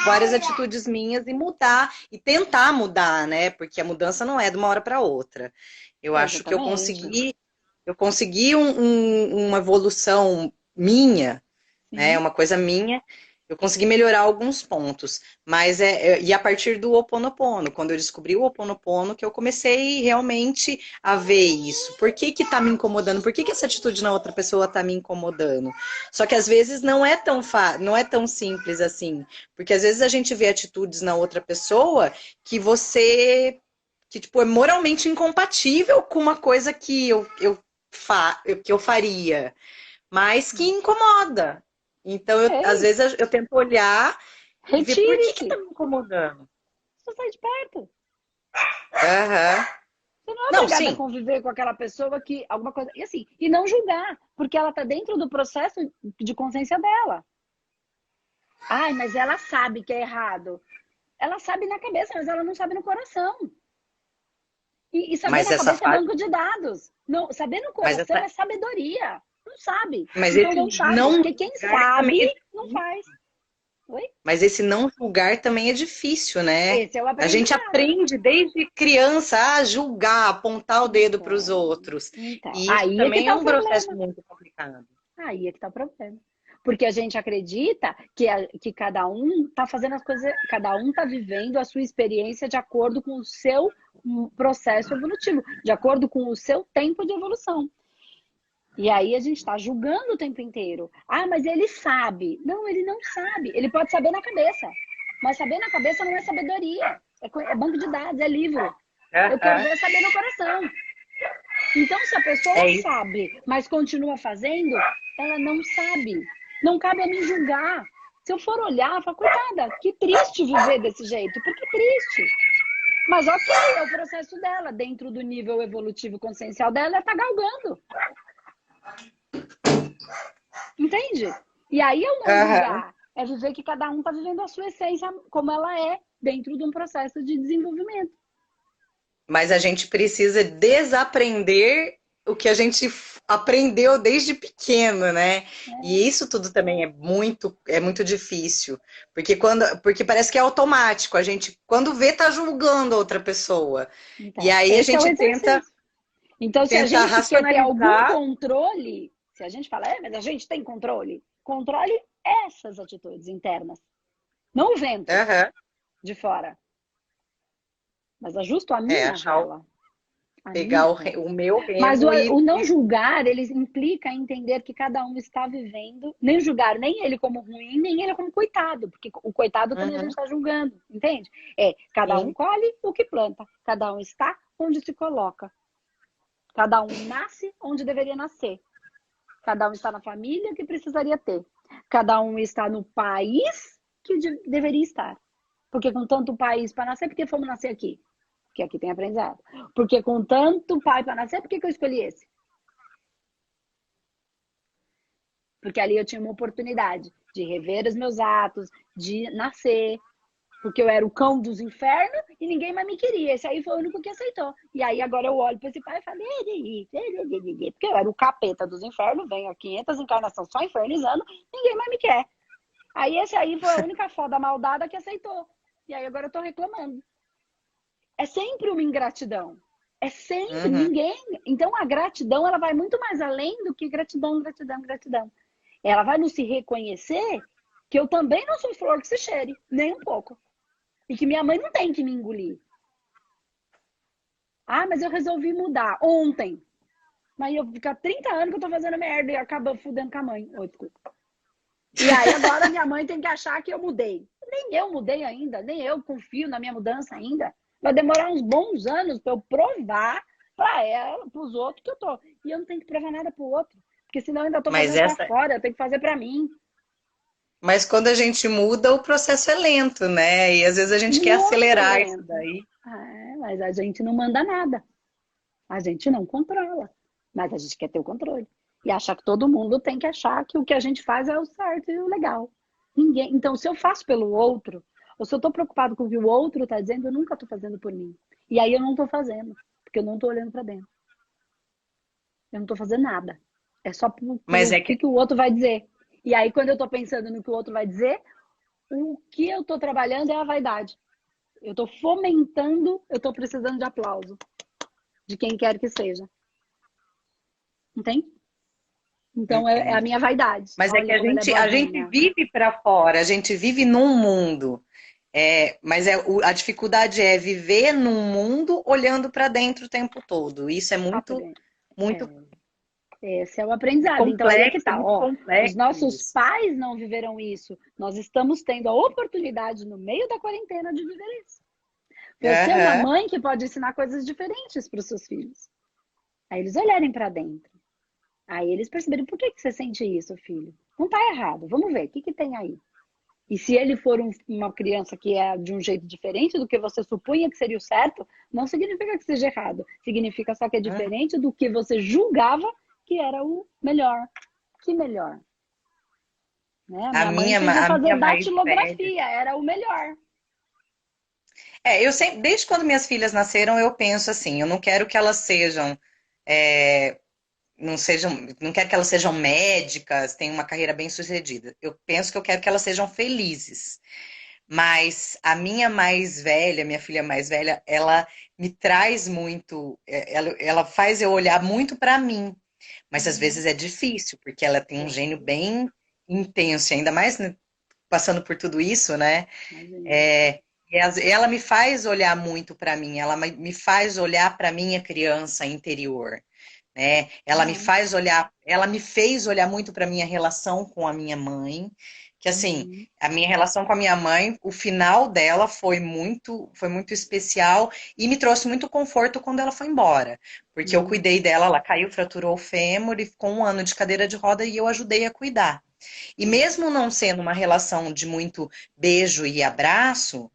várias atitudes minhas e mudar, e tentar mudar, né? Porque a mudança não é de uma hora para outra. Eu acho que Exatamente. eu consegui uma evolução minha, né? Sim. Uma coisa minha. Eu consegui melhorar alguns pontos, mas e a partir do Ho Oponopono, quando eu descobri o Ho Oponopono, que eu comecei realmente a ver isso. Por que que tá me incomodando? Por que que essa atitude na outra pessoa tá me incomodando? Só que às vezes não é tão simples assim, porque às vezes a gente vê atitudes na outra pessoa que tipo é moralmente incompatível com uma coisa que que eu faria, mas que incomoda. Então, às Ei, vezes, eu tento olhar e ver por que retire-se. tá me incomodando. Você sai de perto. Aham. Você não é Não, obrigada a sim, conviver com aquela pessoa que alguma coisa. E assim, e não julgar, porque ela tá dentro do processo de consciência dela. Ai, mas ela sabe que é errado. Ela sabe na cabeça, mas ela não sabe no coração. E saber mas na essa cabeça é fase, banco de dados. Não, saber no mas coração essa, é sabedoria. Não sabe. mas Então esse não sabe. não Porque quem julgar também sabe, não faz. Oi? mas esse não julgar também é difícil, né? Esse é o A gente aprendizado. aprende desde criança a julgar, apontar o dedo para os outros. Então, E isso aí é que também é tá o um processo problema. muito complicado. Aí é que tá o problema. Porque a gente acredita que cada um tá fazendo as coisas, cada um tá vivendo a sua experiência de acordo com o seu processo evolutivo, de acordo com o seu tempo de evolução. E aí a gente está julgando o tempo inteiro. Ah, mas ele sabe. Não, ele não sabe. Ele pode saber na cabeça. Mas saber na cabeça não é sabedoria. É banco de dados, é livro. Eu quero Aham. ver saber no coração. Então, se a pessoa É isso. sabe, mas continua fazendo, ela não sabe. Não cabe a mim julgar. Se eu for olhar, eu falo, coitada, que triste viver desse jeito. Porque triste. Mas ok, é o processo dela. Dentro do nível evolutivo consciencial dela, ela está galgando. Entende? E aí eu não Aham. julgar. É viver que cada um está vivendo a sua essência como ela é, dentro de um processo de desenvolvimento. Mas a gente precisa desaprender o que a gente aprendeu desde pequeno, né? E isso tudo também é muito difícil, porque parece que é automático. A gente quando vê tá julgando a outra pessoa. E Então, aí a esse é o gente tenta exercício. Então, se a tentar gente quer ter algum racionalizar. controle, se a gente fala, mas a gente tem controle, controle essas atitudes internas. Não o vento Aham. de fora, mas ajusto a É, minha achar vela. A pegar minha vela. o meu Mas remo o não julgar, ele implica entender que cada um está vivendo, nem julgar nem ele como ruim, nem ele como coitado, porque o coitado também a gente Uhum. está julgando, entende? Cada um Sim. colhe o que planta, cada um está onde se coloca, cada um nasce onde deveria nascer, cada um está na família que precisaria ter, cada um está no país que deveria estar. Porque com tanto país para nascer, por que fomos nascer aqui? Porque aqui tem aprendizado. Porque com tanto pai para nascer, por que eu escolhi esse? Porque ali eu tinha uma oportunidade de rever os meus atos, de nascer, porque eu era o cão dos infernos e ninguém mais me queria. Esse aí foi o único que aceitou. E aí agora eu olho para esse pai e falo, porque eu era o capeta dos infernos, venho há 500 encarnações só infernizando, ninguém mais me quer. Aí esse aí foi a única foda maldada que aceitou. E aí agora eu tô reclamando. É sempre uma ingratidão. É sempre, Uhum. ninguém. Então a gratidão, ela vai muito mais além do que gratidão, gratidão, gratidão. Ela vai nos se reconhecer que eu também não sou flor que se cheire, nem um pouco. E que minha mãe não tem que me engolir. Ah, mas eu resolvi mudar ontem. Mas eu ficar 30 anos que eu tô fazendo merda e acaba fudendo com a mãe. Oh, desculpa. E aí agora minha mãe tem que achar que eu mudei. Nem eu mudei ainda, nem eu confio na minha mudança ainda. Vai demorar uns bons anos para eu provar para ela, para os outros que eu tô. E eu não tenho que provar nada para o outro. Porque senão eu ainda tô Mas fazendo para essa, fora, eu tenho que fazer para mim. mas quando a gente muda, o processo é lento, né? E às vezes a gente quer Muito acelerar isso lento. daí. Mas a gente não manda nada. A gente não controla. Mas a gente quer ter o controle. E achar que todo mundo tem que achar que o que a gente faz é o certo e o legal. Ninguém. Então, se eu faço pelo outro, ou se eu tô preocupado com o que o outro tá dizendo, eu nunca tô fazendo por mim. E aí eu não tô fazendo, porque eu não tô olhando para dentro. Eu não tô fazendo nada. É só Mas pro é que que o outro vai dizer. E aí, quando eu tô pensando no que o outro vai dizer, o que eu tô trabalhando é a vaidade. Eu tô fomentando, eu tô precisando de aplauso de quem quer que seja. Entende? Então é a entendo. minha vaidade. Mas é que Olha como ela é a gente boazinha. vive para fora, a gente vive num mundo. Mas a dificuldade é viver num mundo olhando para dentro o tempo todo. Isso é muito, muito É, esse é o aprendizado. Então aí é que complexo, é tá, muito ó. Os complexo nossos isso. pais não viveram isso. Nós estamos tendo a oportunidade no meio da quarentena de viver isso. Você é uma Aham. mãe que pode ensinar coisas diferentes para os seus filhos. Aí eles olharem para dentro. Aí eles perceberem por que você sente isso, filho. Não tá errado. Vamos ver, o que tem aí? E se ele for uma criança que é de um jeito diferente do que você supunha que seria o certo, não significa que seja errado. Significa só que é diferente do que você julgava que era o melhor. Que melhor? Né? Minha mãe precisa A fazer minha mais velha. datilografia, era o melhor. Eu sempre, desde quando minhas filhas nasceram, eu penso assim, eu não quero que elas sejam, é, não quero que elas sejam médicas, tenham uma carreira bem-sucedida. Eu penso que eu quero que elas sejam felizes. Mas a minha mais velha, minha filha mais velha, ela me traz muito, ela faz eu olhar muito para mim. Mas às Uhum. vezes é difícil, porque ela tem um É, gênio bem intenso, e ainda mais, né, passando por tudo isso, né? imagina. É, ela me faz olhar muito para mim, ela me faz olhar para minha criança interior, né? Ela me Bom. faz olhar, ela me fez olhar muito para minha relação com a minha mãe, que assim, Uhum. a minha relação com a minha mãe, o final dela foi muito especial e me trouxe muito conforto quando ela foi embora, porque eu Uhum. cuidei dela, ela caiu, fraturou o fêmur e ficou um ano de cadeira de roda e eu ajudei a cuidar. E mesmo não sendo uma relação de muito beijo e abraço,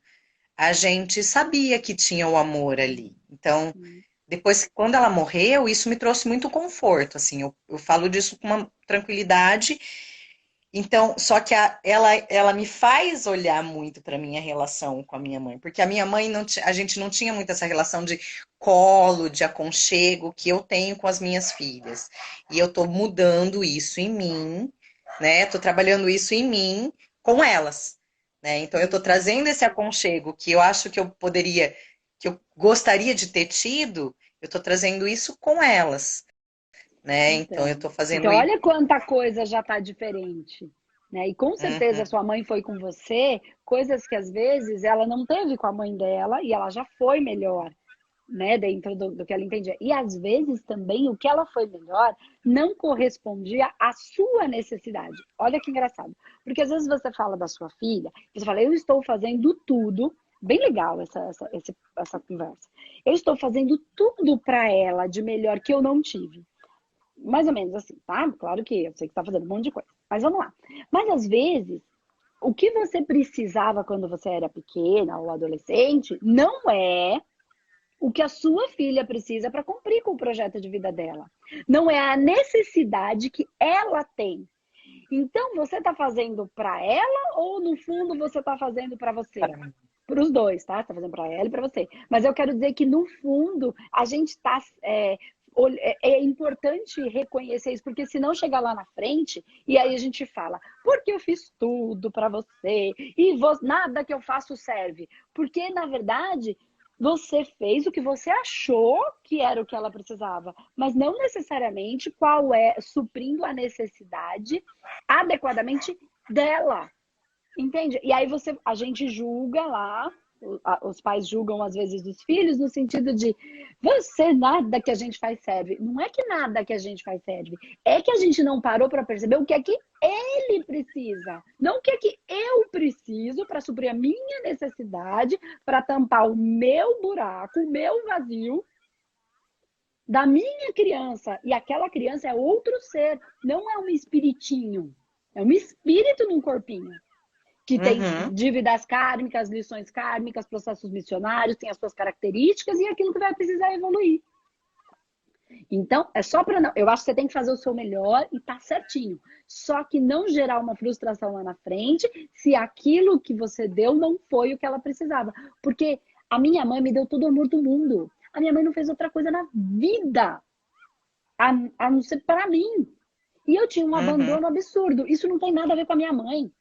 a gente sabia que tinha o amor ali. Então, Uhum. depois, quando ela morreu, isso me trouxe muito conforto, assim, eu falo disso com uma tranquilidade. Então, só que ela me faz olhar muito para minha relação com a minha mãe, porque a minha mãe a gente não tinha muito essa relação de colo, de aconchego que eu tenho com as minhas filhas. E eu tô mudando isso em mim, né? Tô trabalhando isso em mim com elas, né? Então eu tô Uhum. trazendo esse aconchego que eu acho que eu poderia, que eu gostaria de ter tido, eu tô trazendo isso com elas, né? Então eu Então, tô fazendo então, isso. olha quanta coisa já está diferente, né? E com certeza a Uhum, sua mãe foi com você, coisas que às vezes ela não teve com a mãe dela e ela já foi melhor, né? Dentro do que ela entendia. E às vezes também o que ela foi melhor não correspondia à sua necessidade. Olha que engraçado. Porque às vezes você fala da sua filha, você fala, eu estou fazendo tudo. Bem legal essa conversa. Eu estou fazendo tudo para ela de melhor que eu não tive. Mais ou menos assim, tá? Claro que eu sei que tá fazendo um monte de coisa. Mas vamos lá. Mas às vezes, o que você precisava quando você era pequena ou adolescente não é o que a sua filha precisa para cumprir com o projeto de vida dela. Não é a necessidade que ela tem. Então, você está fazendo para ela ou no fundo você está fazendo para você? Para os dois, tá? Você tá fazendo para ela e para você. Mas eu quero dizer que no fundo a gente está é importante reconhecer isso, porque senão chegar lá na frente e aí a gente fala, porque eu fiz tudo para você e nada que eu faço serve. Porque, na verdade, você fez o que você achou que era o que ela precisava, mas não necessariamente qual é, suprindo a necessidade adequadamente dela. Entende? E aí a gente julga lá os pais julgam às vezes os filhos no sentido de você, nada que a gente faz serve. Não é que nada que a gente faz serve, é que a gente não parou para perceber o que é que ele precisa, não o que é que eu preciso para suprir a minha necessidade, para tampar o meu buraco, o meu vazio da minha criança. E aquela criança é outro ser, não é um espiritinho, é um espírito num corpinho. Que tem dívidas kármicas, lições kármicas, processos missionários, tem as suas características e aquilo que vai precisar evoluir. Então, é só para não... Eu acho que você tem que fazer o seu melhor e tá certinho. Só que não gerar uma frustração lá na frente se aquilo que você deu não foi o que ela precisava. Porque a minha mãe me deu todo o amor do mundo. A minha mãe não fez outra coisa na vida a não ser para mim. E eu tinha um abandono absurdo. Isso não tem nada a ver com a minha mãe.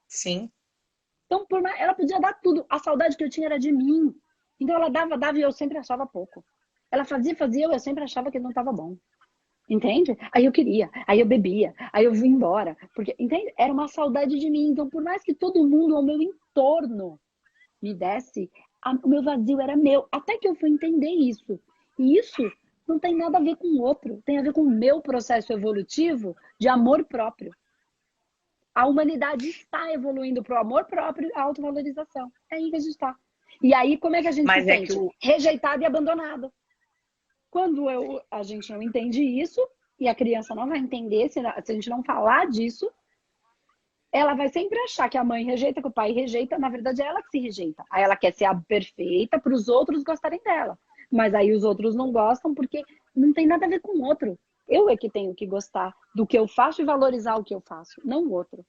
Sim. Então, ela podia dar tudo. A saudade que eu tinha era de mim. Então, ela dava e eu sempre achava pouco. Ela fazia, eu sempre achava que não estava bom. Entende? Aí eu queria, aí eu bebia, aí eu vim embora. Porque, entende? Era uma saudade de mim. Então, por mais que todo mundo ao meu entorno me desse, o meu vazio era meu. Até que eu fui entender isso. E isso não tem nada a ver com o outro. Tem a ver com o meu processo evolutivo de amor próprio. A humanidade está evoluindo para o amor próprio e a autovalorização. É aí que a gente está. E aí, como é que a gente se sente? Rejeitado e abandonado. Quando a gente não entende isso, e a criança não vai entender, se a gente não falar disso, ela vai sempre achar que a mãe rejeita, que o pai rejeita. Na verdade, é ela que se rejeita. Aí ela quer ser a perfeita para os outros gostarem dela. Mas aí os outros não gostam porque não tem nada a ver com o outro. Eu é que tenho que gostar do que eu faço e valorizar o que eu faço, não o outro.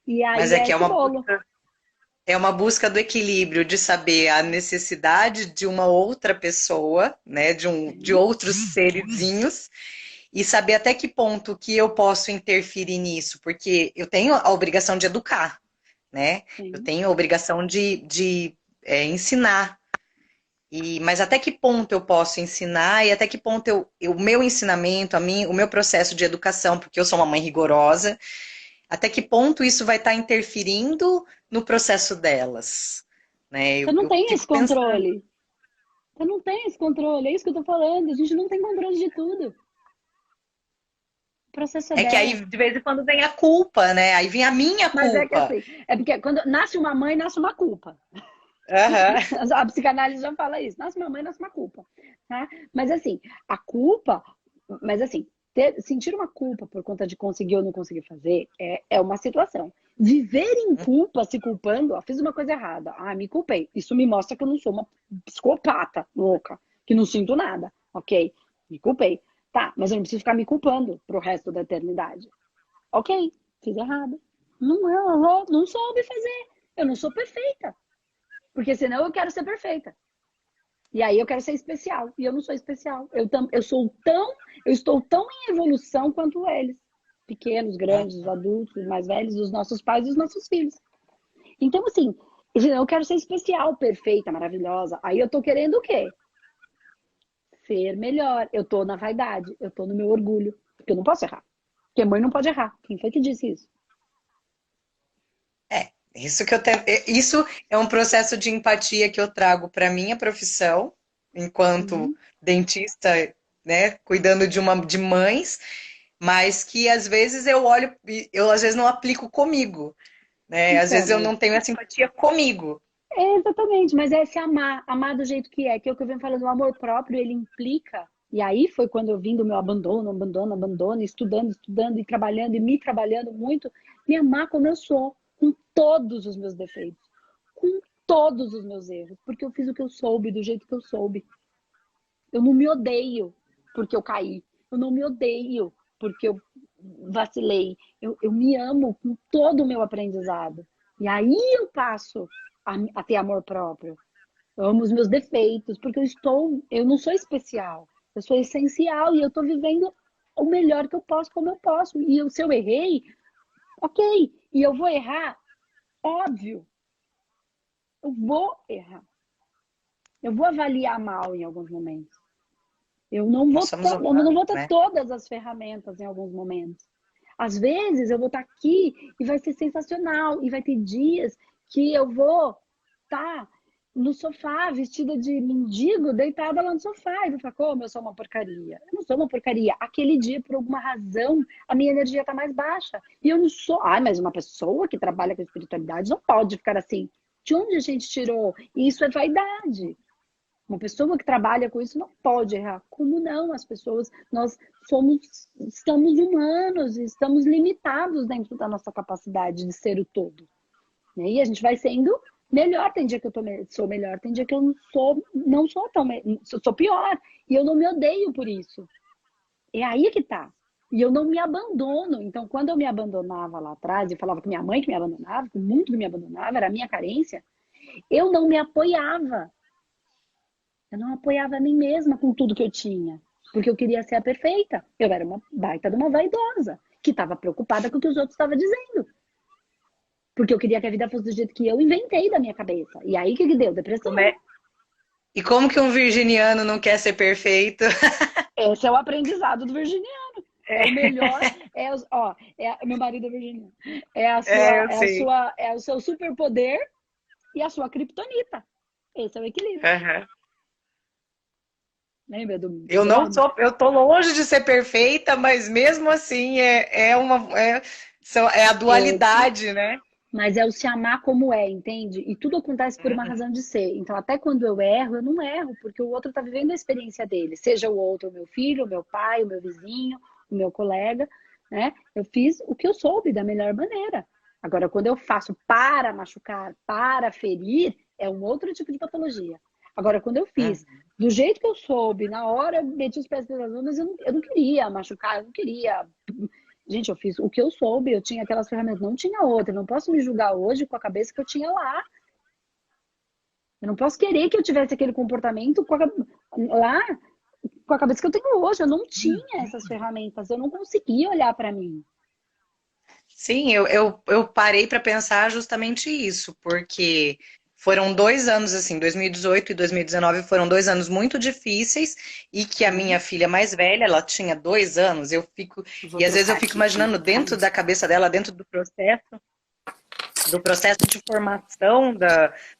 E aí mas é que é uma busca do equilíbrio, de saber a necessidade de uma outra pessoa, né, de outros serzinhos, e saber até que ponto que eu posso interferir nisso, porque eu tenho a obrigação de educar, né? Sim. Eu tenho a obrigação de ensinar. Mas até que ponto eu posso ensinar e até que ponto o meu ensinamento, o meu processo de educação, porque eu sou uma mãe rigorosa, até que ponto isso vai estar interferindo no processo delas? Né? Você não tem esse controle. Você não tem esse controle, é isso que eu tô falando. A gente não tem controle de tudo. O processo é que aí, de vez em quando, vem a culpa, né? Aí vem a minha culpa. Mas é que assim, é porque quando nasce uma mãe, nasce uma culpa. A psicanálise já fala isso. Nasce uma mãe, nasce uma culpa. Tá? Mas assim, a culpa... Mas assim, sentir uma culpa por conta de conseguir ou não conseguir fazer é uma situação. Viver em culpa, se culpando, fiz uma coisa errada. Me culpei. Isso me mostra que eu não sou uma psicopata louca, que não sinto nada. Ok, me culpei. Tá, mas eu não preciso ficar me culpando pro resto da eternidade. Ok, fiz errado. Não soube fazer. Eu não sou perfeita. Porque senão eu quero ser perfeita. E aí eu quero ser especial. E eu não sou especial. Eu estou tão em evolução quanto eles. Pequenos, grandes, adultos, mais velhos, os nossos pais e os nossos filhos. Então, assim, eu quero ser especial, perfeita, maravilhosa. Aí eu tô querendo o quê? Ser melhor. Eu tô na vaidade. Eu tô no meu orgulho. Porque eu não posso errar. Porque mãe não pode errar. Quem foi que disse isso? Isso é um processo de empatia que eu trago para minha profissão, enquanto dentista, né, cuidando de mães, mas que às vezes eu às vezes não aplico comigo, né? Então, às vezes eu não tenho essa empatia comigo. Exatamente, mas é se amar do jeito que é o que eu venho falando, o amor próprio, ele implica. E aí foi quando eu vim do meu abandono, estudando e trabalhando, e me trabalhando muito, me amar como eu sou. Com todos os meus defeitos, com todos os meus erros, porque eu fiz o que eu soube, do jeito que eu soube. Eu não me odeio porque eu caí, eu não me odeio porque eu vacilei, eu me amo com todo o meu aprendizado. E aí eu passo a ter amor próprio. Eu amo os meus defeitos, porque eu não sou especial, eu sou essencial e eu estou vivendo o melhor que eu posso, como eu posso. E se eu errei, ok, e eu vou errar, óbvio. Eu vou errar. Eu vou avaliar mal em alguns momentos. Eu não vou ter todas as ferramentas em alguns momentos. Às vezes eu vou estar aqui e vai ser sensacional. E vai ter dias que eu vou estar no sofá, vestida de mendigo, deitada lá no sofá. E eu falo, como eu sou uma porcaria? Eu não sou uma porcaria. Aquele dia, por alguma razão, a minha energia está mais baixa. E eu não sou... mas uma pessoa que trabalha com espiritualidade não pode ficar assim. De onde a gente tirou? Isso é vaidade. Uma pessoa que trabalha com isso não pode errar. Como não? As pessoas, nós estamos humanos, estamos limitados dentro da nossa capacidade de ser o todo. Né? E a gente vai sendo melhor. Tem dia que eu sou melhor, tem dia que eu não sou tão, sou pior. E eu não me odeio por isso. É aí que tá. E eu não me abandono. Então, quando eu me abandonava lá atrás, e falava que minha mãe que me abandonava, que o mundo que me abandonava, era a minha carência, eu não me apoiava. Eu não apoiava a mim mesma com tudo que eu tinha. Porque eu queria ser a perfeita. Eu era uma baita de uma vaidosa, que estava preocupada com o que os outros estavam dizendo. Porque eu queria que a vida fosse do jeito que eu inventei da minha cabeça. E aí, o que deu? Depressão. E como que um virginiano não quer ser perfeito? Esse é o aprendizado do virginiano. É o melhor. Meu marido é virginiano. É o seu superpoder e a sua criptonita. Esse é o equilíbrio. Uhum. Lembra do... Eu tô longe de ser perfeita, mas mesmo assim é a dualidade, né? Mas é o se amar como é, entende? E tudo acontece por uma razão de ser. Então, até quando eu não erro, porque o outro tá vivendo a experiência dele. Seja o outro, o meu filho, o meu pai, o meu vizinho, o meu colega, né? Eu fiz o que eu soube da melhor maneira. Agora, quando eu faço para machucar, para ferir, é um outro tipo de patologia. Agora, quando eu fiz do jeito que eu soube, na hora eu meti os pés pelas mãos, mas eu não queria machucar, eu não queria... Gente, eu fiz o que eu soube, eu tinha aquelas ferramentas, não tinha outra. Eu não posso me julgar hoje com a cabeça que eu tinha lá. Eu não posso querer que eu tivesse aquele comportamento lá com a cabeça que eu tenho hoje. Eu não tinha essas ferramentas, eu não conseguia olhar para mim. Sim, eu parei para pensar justamente isso, porque foram 2 anos, assim, 2018 e 2019 foram 2 anos muito difíceis e que a minha filha mais velha, ela tinha 2 anos, e às vezes eu fico imaginando dentro da cabeça dela, dentro do processo de formação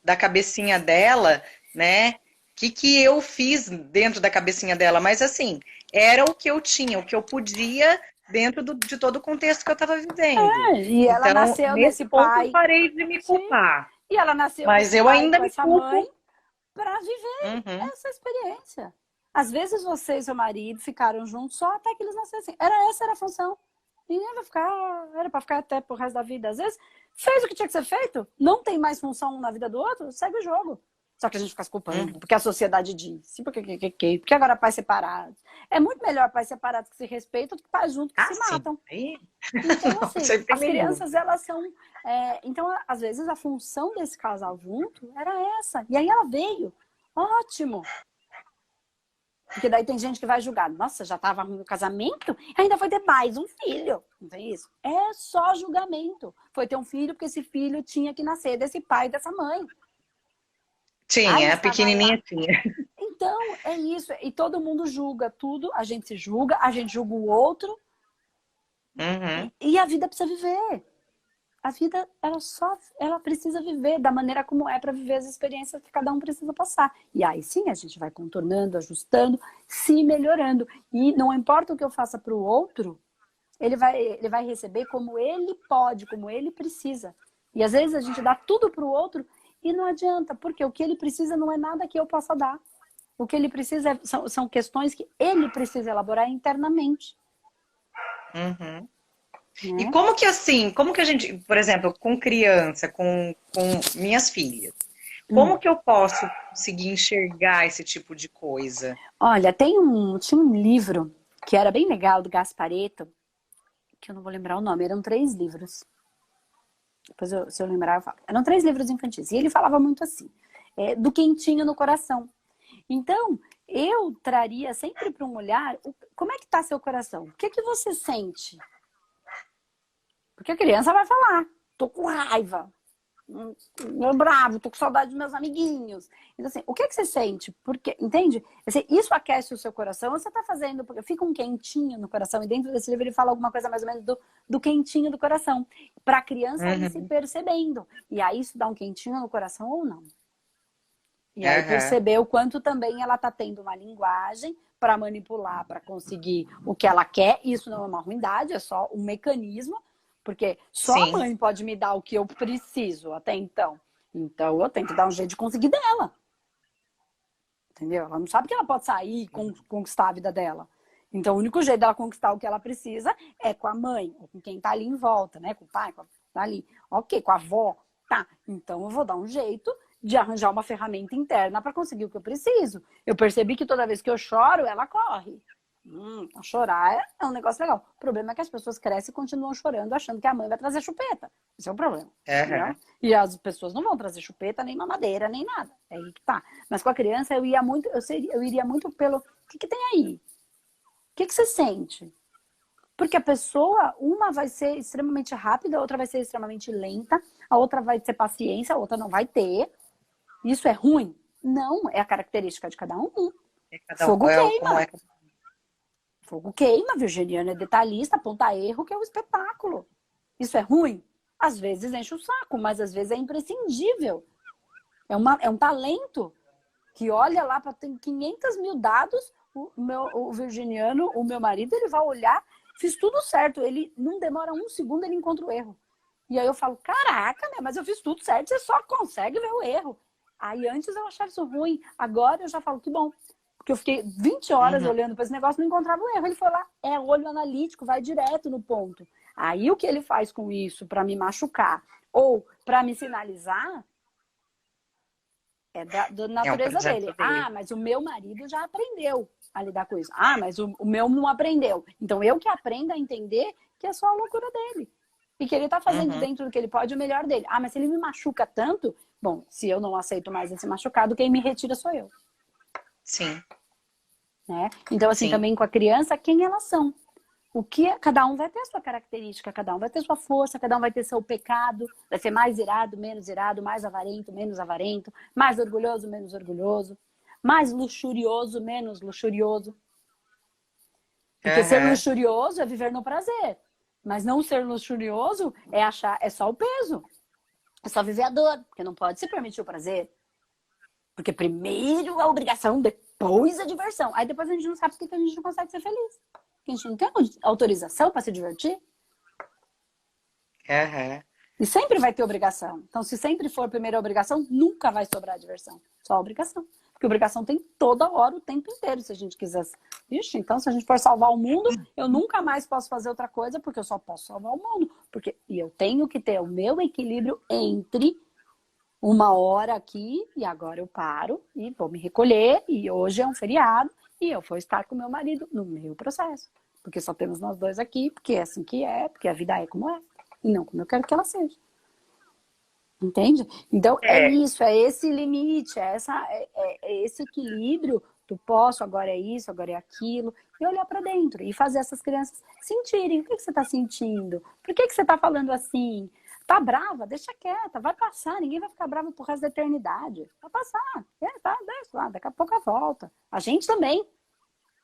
da cabecinha dela, né? O que eu fiz dentro da cabecinha dela, mas assim, era o que eu tinha, o que eu podia dentro de todo o contexto que eu estava vivendo. E ela nasceu nesse pai. Eu parei de me culpar. E ela nasceu mas eu ainda me culpo mãe para viver essa experiência. Às vezes você e seu marido ficaram juntos só até que eles nasceram assim. Essa era a função. Ninguém era para ficar até pro resto da vida. Às vezes fez o que tinha que ser feito, não tem mais função na vida do outro, segue o jogo. Só que a gente fica se culpando, porque a sociedade diz, porque agora pais separados. É muito melhor pais separados que se respeitam do que pais juntos que se matam. Então, assim, as crianças, elas são... então, às vezes, a função desse casal junto era essa. E aí ela veio. Ótimo. Porque daí tem gente que vai julgar. Nossa, já estava no casamento? Ainda foi ter mais um filho. Não tem isso? É só julgamento. Foi ter um filho porque esse filho tinha que nascer desse pai e dessa mãe. Tinha, a pequenininha tinha. Então, é isso. E todo mundo julga tudo. A gente se julga, a gente julga o outro. E a vida precisa viver. A vida, ela precisa viver da maneira como é para viver as experiências que cada um precisa passar. E aí sim, a gente vai contornando, ajustando, se melhorando. E não importa o que eu faça para o outro, ele vai receber como ele pode, como ele precisa. E às vezes a gente dá tudo para o outro e não adianta, porque o que ele precisa não é nada que eu possa dar. O que ele precisa são questões que ele precisa elaborar internamente. E como que a gente, por exemplo, com criança, com minhas filhas, como que eu posso conseguir enxergar esse tipo de coisa? Olha, tinha um livro que era bem legal, do Gasparetto, que eu não vou lembrar o nome, eram 3 livros. Depois, se eu lembrar, eu falo. Eram 3 livros infantis. E ele falava muito assim, do quentinho no coração. Então, eu traria sempre para um olhar, como é que está seu coração? O que você sente? Porque a criança vai falar, tô com raiva. Meu bravo, tô com saudade dos meus amiguinhos. Então, assim, o que você sente? Porque, entende? Assim, isso aquece o seu coração, ou você tá fazendo, porque fica um quentinho no coração, e dentro desse livro ele fala alguma coisa mais ou menos do quentinho do coração. Pra criança ir se percebendo. E aí isso dá um quentinho no coração ou não. E aí perceber o quanto também ela tá tendo uma linguagem para manipular, para conseguir o que ela quer. Isso não é uma ruindade, é só um mecanismo, porque só a mãe pode me dar o que eu preciso até então. Então eu tenho que dar um jeito de conseguir dela. Entendeu? Ela não sabe que ela pode sair e conquistar a vida dela. Então o único jeito dela conquistar o que ela precisa é com a mãe, ou com quem tá ali em volta, né? Com o pai, tá ali. Ok, com a avó. Tá, então eu vou dar um jeito de arranjar uma ferramenta interna para conseguir o que eu preciso. Eu percebi que toda vez que eu choro, ela corre. Chorar é um negócio legal. O problema é que as pessoas crescem e continuam chorando, achando que a mãe vai trazer chupeta. Esse é o problema. E as pessoas não vão trazer chupeta, nem mamadeira, nem nada. É aí que tá. Mas com a criança, eu iria muito pelo... O que tem aí? O que você sente? Porque a pessoa, uma vai ser extremamente rápida, a outra vai ser extremamente lenta, a outra vai ter paciência, a outra não vai ter. Isso é ruim? Não, é a característica de cada um. Fogo queima. Fogo queima, virginiano é detalhista, aponta erro, que é o espetáculo. Isso é ruim? Às vezes enche o saco, mas às vezes é imprescindível. É um talento que olha lá para ter 500 mil dados, o virginiano, o meu marido, ele vai olhar, fiz tudo certo, ele não demora um segundo, ele encontra o erro. E aí eu falo, caraca, né, mas eu fiz tudo certo, você só consegue ver o erro. Aí antes eu achava isso ruim, agora eu já falo, que bom. Porque eu fiquei 20 horas olhando para esse negócio, não encontrava o erro. Ele foi lá, olho analítico, vai direto no ponto. Aí o que ele faz com isso para me machucar ou para me sinalizar é da natureza dele. Ah, mas o meu marido já aprendeu a lidar com isso. Ah, mas o meu não aprendeu. Então eu que aprendo a entender que é só a loucura dele. E que ele tá fazendo dentro do que ele pode o melhor dele. Ah, mas se ele me machuca tanto, bom, se eu não aceito mais esse machucado, quem me retira sou eu. Sim. Né? Então, assim, também com a criança, quem elas são? Cada um vai ter a sua característica, cada um vai ter sua força, cada um vai ter seu pecado, vai ser mais irado, menos irado, mais avarento, menos avarento, mais orgulhoso, menos orgulhoso, mais luxurioso, menos luxurioso. Porque ser luxurioso é viver no prazer, mas não ser luxurioso é só o peso, é só viver a dor, porque não pode se permitir o prazer. Porque primeiro a obrigação, depois a diversão. Aí depois a gente não sabe porque a gente não consegue ser feliz. Porque a gente não tem autorização para se divertir. E sempre vai ter obrigação. Então, se sempre for primeiro a obrigação, nunca vai sobrar a diversão. Só a obrigação. Porque a obrigação tem toda hora, o tempo inteiro, se a gente quisesse. Ixi, então se a gente for salvar o mundo, eu nunca mais posso fazer outra coisa, porque eu só posso salvar o mundo. E eu tenho que ter o meu equilíbrio entre uma hora aqui, e agora eu paro, e vou me recolher, e hoje é um feriado, e eu vou estar com meu marido no meu processo. Porque só temos nós dois aqui, porque é assim que é, porque a vida é como é, e não como eu quero que ela seja. Entende? Então, é isso, é esse limite, é esse equilíbrio do posso, agora é isso, agora é aquilo, e olhar para dentro, e fazer essas crianças sentirem o que você está sentindo, por que você está falando assim. Tá brava? Deixa quieta, vai passar, ninguém vai ficar bravo por resto da eternidade. Vai passar, deixa lá, daqui a pouco ela volta. A gente também.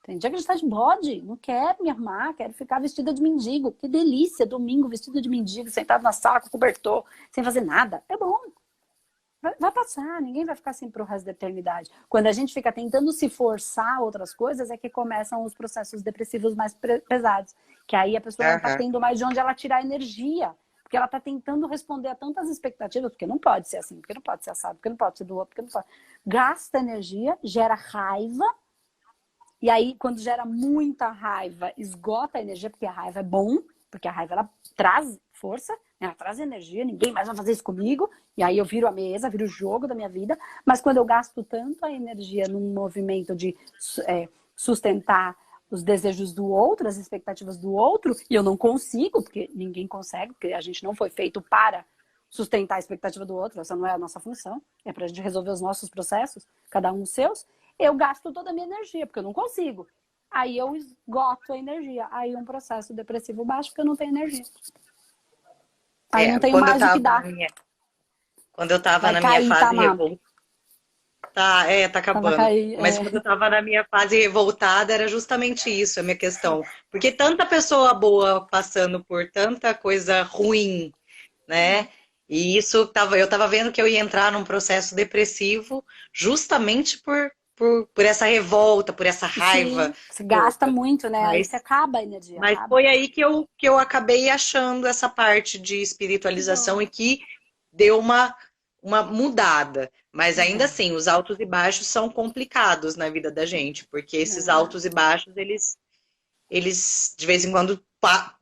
Tem dia que a gente tá de bode, não quero me arrumar, quero ficar vestida de mendigo. Que delícia, domingo, vestida de mendigo, sentado na sala com cobertor, sem fazer nada. É bom. Vai passar, ninguém vai ficar assim pro resto da eternidade. Quando a gente fica tentando se forçar a outras coisas, é que começam os processos depressivos mais pesados. Que aí a pessoa não tá tendo mais de onde ela tirar energia. Porque ela está tentando responder a tantas expectativas, porque não pode ser assim, porque não pode ser assado, porque não pode ser do outro, porque não pode. Gasta energia, gera raiva, e aí quando gera muita raiva, esgota a energia, porque a raiva é bom, porque a raiva ela traz força, né? Ela traz energia, ninguém mais vai fazer isso comigo, e aí eu viro a mesa, viro o jogo da minha vida, mas quando eu gasto tanto a energia num movimento de sustentar os desejos do outro, as expectativas do outro, e eu não consigo, porque ninguém consegue, porque a gente não foi feito para sustentar a expectativa do outro, essa não é a nossa função, é pra gente resolver os nossos processos, cada um os seus, eu gasto toda a minha energia, porque eu não consigo. Aí eu esgoto a energia, aí um processo depressivo baixo, porque eu não tenho energia. Aí não tenho mais o que dar. Quando eu tava Vai na cair, minha tá, fase Má? revoltada. Tá Vai acabando. cair, Mas quando eu tava na minha fase revoltada, era justamente isso a minha questão. Porque tanta pessoa boa passando por tanta coisa ruim, né? E eu tava vendo que eu ia entrar num processo depressivo justamente por essa revolta, por essa raiva Sim, se gasta toda. muito, né? Aí você Mas, acaba a energia, mas acaba. foi aí que eu acabei achando essa parte de espiritualização e que deu uma mudada. Mas ainda assim, os altos e baixos são complicados na vida da gente, porque esses altos e baixos, eles de vez em quando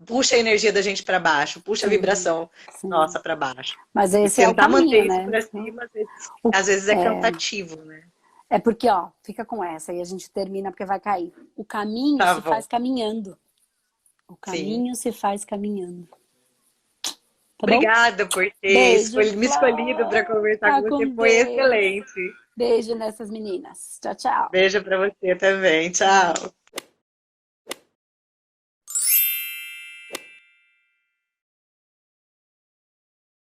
puxa a energia da gente para baixo, puxa a Sim, vibração sim. nossa para baixo. Mas E esse é o tentar caminho, manter isso né? para cima, O- às vezes é é, cansativo, né? é porque, ó, fica com essa e a gente termina porque vai cair. O caminho Tá se bom. faz caminhando. O Sim. caminho se faz caminhando. Tá bom? Obrigada por ter Beijo, me escolhido para Flor. conversar Tá com você. com Foi Deus. excelente. Beijo nessas meninas. Tchau, tchau. Beijo para você também. Tchau.